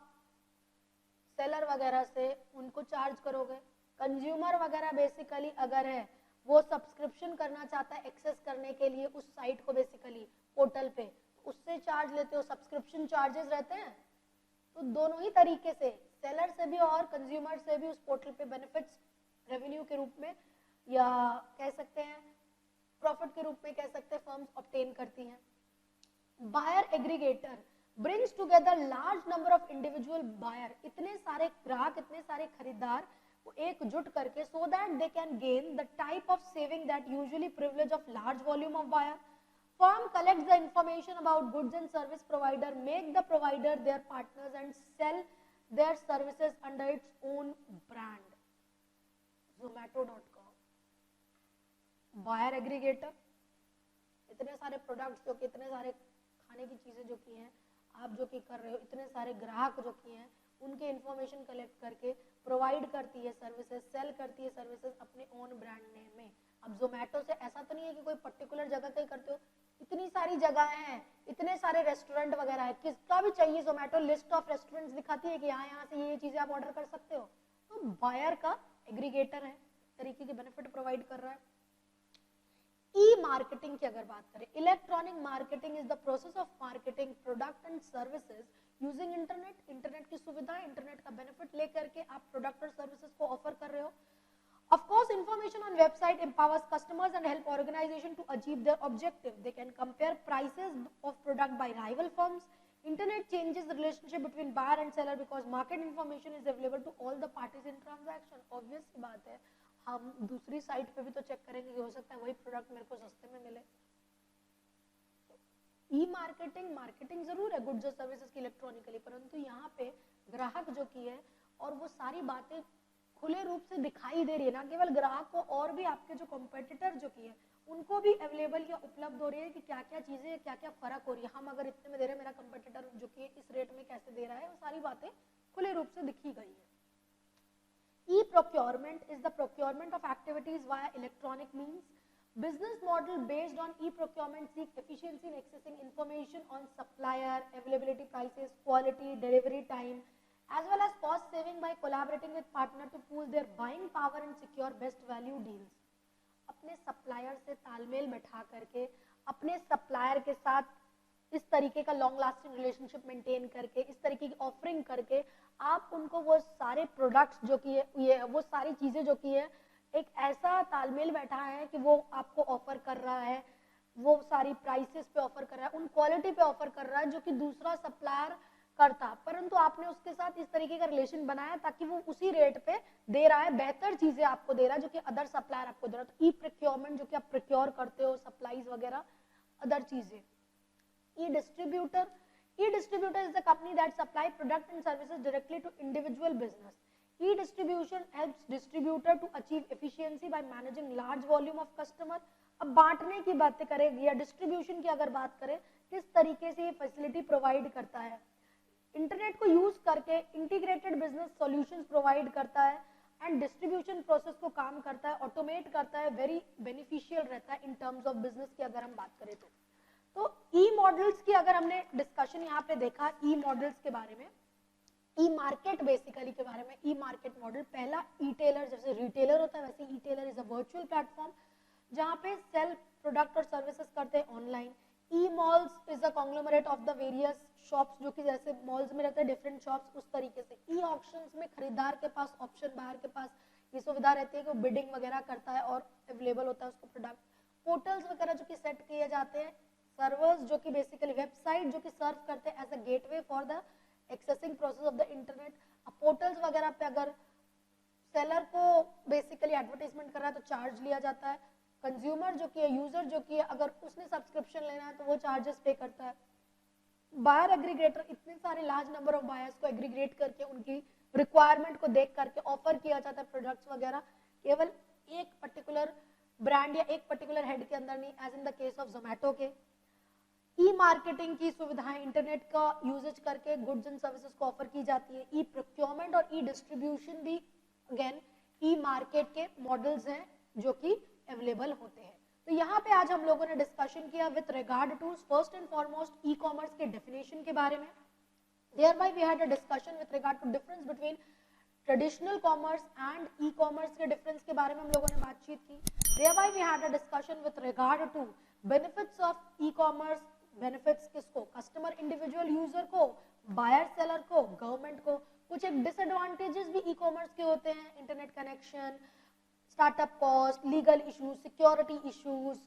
seller वगैरह से उनको चार्ज करोगे. कंज्यूमर वगैरह बेसिकली अगर है वो सब्सक्रिप्शन करना चाहता है एक्सेस करने के लिए उस साइट को, बेसिकली पोर्टल पे, उससे चार्ज लेते हो, सब्सक्रिप्शन चार्जेस रहते हैं. तो दोनों ही तरीके से सेलर से भी और कंज्यूमर से भी उस पोर्टल पे बेनिफिट्स रेवेन्यू के रूप में या कह सकते हैं प्रॉफिट के रूप में कह सकते हैं फर्म्स ऑब्टेन करती हैं. Buyer aggregator brings together large number of individual buyer. इतने सारे ग्राहक, इतने सारे खरीदार को एकजुट करके so that they can gain the type of saving that usually privilege of large volume of buyer. Firm collects the information about goods and service provider, make the provider their partners and sell their services under its own brand. Zomato.com. Buyer aggregator, इतने सारे products जो कि इतने सारे खाने की चीजें जो की हैं आप जो कि कर रहे हो, इतने सारे ग्राहक जो की हैं उनके इंफॉर्मेशन कलेक्ट करके प्रोवाइड करती है सर्विसेज, सेल करती है सर्विसेज अपने ओन ब्रांड नेम में. अब जोमेटो से ऐसा तो नहीं है कि कोई पर्टिकुलर जगह कहीं करते हो, इतनी सारी जगह हैं, इतने सारे रेस्टोरेंट वगैरह है, किसका भी चाहिए जोमेटो लिस्ट ऑफ रेस्टोरेंट्स दिखाती है कि यहाँ से ये चीजें आप ऑर्डर कर सकते हो. तो बायर का एग्रीगेटर है, तरीके के बेनिफिट प्रोवाइड कर रहा है. ई मार्केटिंग की अगर बात करें, electronic marketing is the process of marketing product and services using internet. Internet की सुविधा, इंटरनेट का बेनिफिट लेकर के आप प्रोडक्ट और सर्विसेज को ऑफर कर रहे हो। Of course, information on website empowers customers and help organization to achieve their objective. They can compare prices of product by rival firms. Internet changes the relationship between buyer and seller because market information is available to all the parties in transaction. Obvious सी बात है, हम दूसरी site पे भी तो check करेंगे कि हो सकता है वही प्रोडक्ट मेरे को सस्ते में मिले। ई मार्केटिंग, मार्केटिंग जरूर है गुड्स और सर्विसेज की इलेक्ट्रॉनिकली, परंतु यहाँ पे ग्राहक जो की है और वो सारी बातें खुले रूप से दिखाई दे रही है, ना केवल ग्राहक को और भी आपके जो कॉम्पिटिटर जो की है उनको भी अवेलेबल या उपलब्ध हो रही है कि क्या क्या चीजें, क्या क्या फर्क हो रही है। हम अगर इतने में दे रहे हैं, मेरा कॉम्पिटिटर जो की इस रेट में कैसे दे रहा है, वो सारी बातें खुले रूप से दिखी गई है। E procurement is the procurement of activities via electronic means. Business model based on e-procurement seek efficiency in accessing information on supplier, availability, prices, quality, delivery time, as well as cost saving by collaborating with partner to pool their buying power and secure best value deals. अपने supplier से तालमेल बैठा करके, अपने supplier के साथ इस तरीके का लॉन्ग लास्टिंग रिलेशनशिप मेंटेन करके, इस तरीके की ऑफरिंग करके आप उनको वो सारे प्रोडक्ट्स जो की है, वो सारी चीजें जो की है, एक ऐसा तालमेल बैठा है कि वो आपको ऑफर कर रहा है, वो सारी प्राइसेस पे ऑफर कर रहा है, उन क्वालिटी पे ऑफर कर रहा है जो कि दूसरा सप्लायर करता, परंतु आपने उसके साथ इस तरीके का रिलेशन बनाया ताकि वो उसी रेट पे दे रहा है, बेहतर चीजें आपको दे रहा है जो कि अदर सप्लायर आपको दे रहा है। तो ई प्रोक्योरमेंट जो कि आप प्रोक्योर करते हो सप्लाईज वगैरह अदर चीजें। ई distributor, e-distributor is the company that supply product and services directly to individual business. E-distribution helps distributor to achieve efficiency by managing large volume of customer. अब बांटने की बातें करें या डिस्ट्रीब्यूशन की अगर बात करें, किस तरीके से ये फैसिलिटी प्रोवाइड करता है, इंटरनेट को यूज करके इंटीग्रेटेड बिजनेस सॉल्यूशंस प्रोवाइड करता है एंड डिस्ट्रीब्यूशन प्रोसेस को काम करता है, ऑटोमेट करता है, वेरी बेनिफिशियल रहता है इन टर्म्स ऑफ बिजनेस की अगर हम बात करें तो ई मॉडल्स की अगर हमने डिस्कशन यहाँ पे देखा ई मॉडल्स के बारे में, ई मार्केट बेसिकली के बारे में। ई मार्केट मॉडल, पहला ई टेलर, जैसे रिटेलर होता है वैसे e tailer is a virtual platform जहाँ पे सेल प्रोडक्ट और सर्विसेज करते हैं online. E malls is a conglomerate of the various shops, जो कि जैसे मॉल्स में रहते हैं डिफरेंट शॉप्स, उस तरीके से। ई ऑक्शंस में खरीदार के पास ऑप्शन, बाहर के पास ये सुविधा रहती है कि वो बिडिंग वगैरह करता है और अवेलेबल होता है उसको प्रोडक्ट। पोर्टल्स वगैरह जो कि सेट किए जाते हैं, सर्वर्स जो कि बेसिकली वेबसाइट जो कि सर्व करते हैं as a gateway for the accessing process of the internet. अब पोर्टल्स वगैरह पे अगर सेलर को बेसिकली एडवर्टाइजमेंट कर रहा है तो चार्ज लिया जाता है, कंज्यूमर जो कि है, यूजर जो कि है, अगर उसने सब्सक्रिप्शन लेना है तो वो चार्जेस पे करता है। बायर एग्रीगेटर, इतने सारे लार्ज नंबर ऑफ बायर्स को एग्रीगेट करके उनकी रिक्वायरमेंट को देख करके ऑफर किया जाता है प्रोडक्ट्स वगैरह, केवल एक पर्टिकुलर ब्रांड या एक पर्टिकुलर हेड के अंदर नहीं, as in the case of Zomato के। ई मार्केटिंग की सुविधाएं इंटरनेट का यूजेज करके गुड्स एंड सर्विसेज को ऑफर की जाती है। ई प्रोक्योरमेंट और ई डिस्ट्रीब्यूशन भी अगेन ई मार्केट के मॉडल्स हैं जो कि अवेलेबल होते हैं। तो यहाँ पे आज हम लोगों ने डिस्कशन किया with regard to first and foremost e commerce के डेफिनेशन के बारे में। Thereby we had a discussion with regard to difference between traditional commerce and e commerce के डिफरेंस के बारे में हम लोगों ने बातचीत की। Thereby we had a discussion with regard to benefits of e commerce. Benefits किसको? कस्टमर, इंडिविजुअल यूजर को, बायर सेलर को, गवर्नमेंट को। कुछ एक डिसएडवांटेजेस भी ई कॉमर्स के होते हैं, internet connection, startup cost, legal issues, security issues,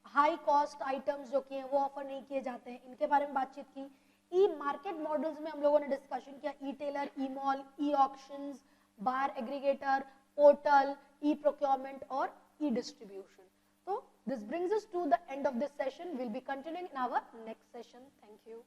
high cost items जो कि हैं वो ऑफर नहीं किए जाते हैं, इनके बारे में बातचीत की। ई मार्केट मॉडल्स में हम लोगों ने डिस्कशन किया e tailer, e mall, e auctions, buyer aggregator, portal, e procurement और e distribution. So this brings us to the end of this session. We'll be continuing in our next session. Thank you.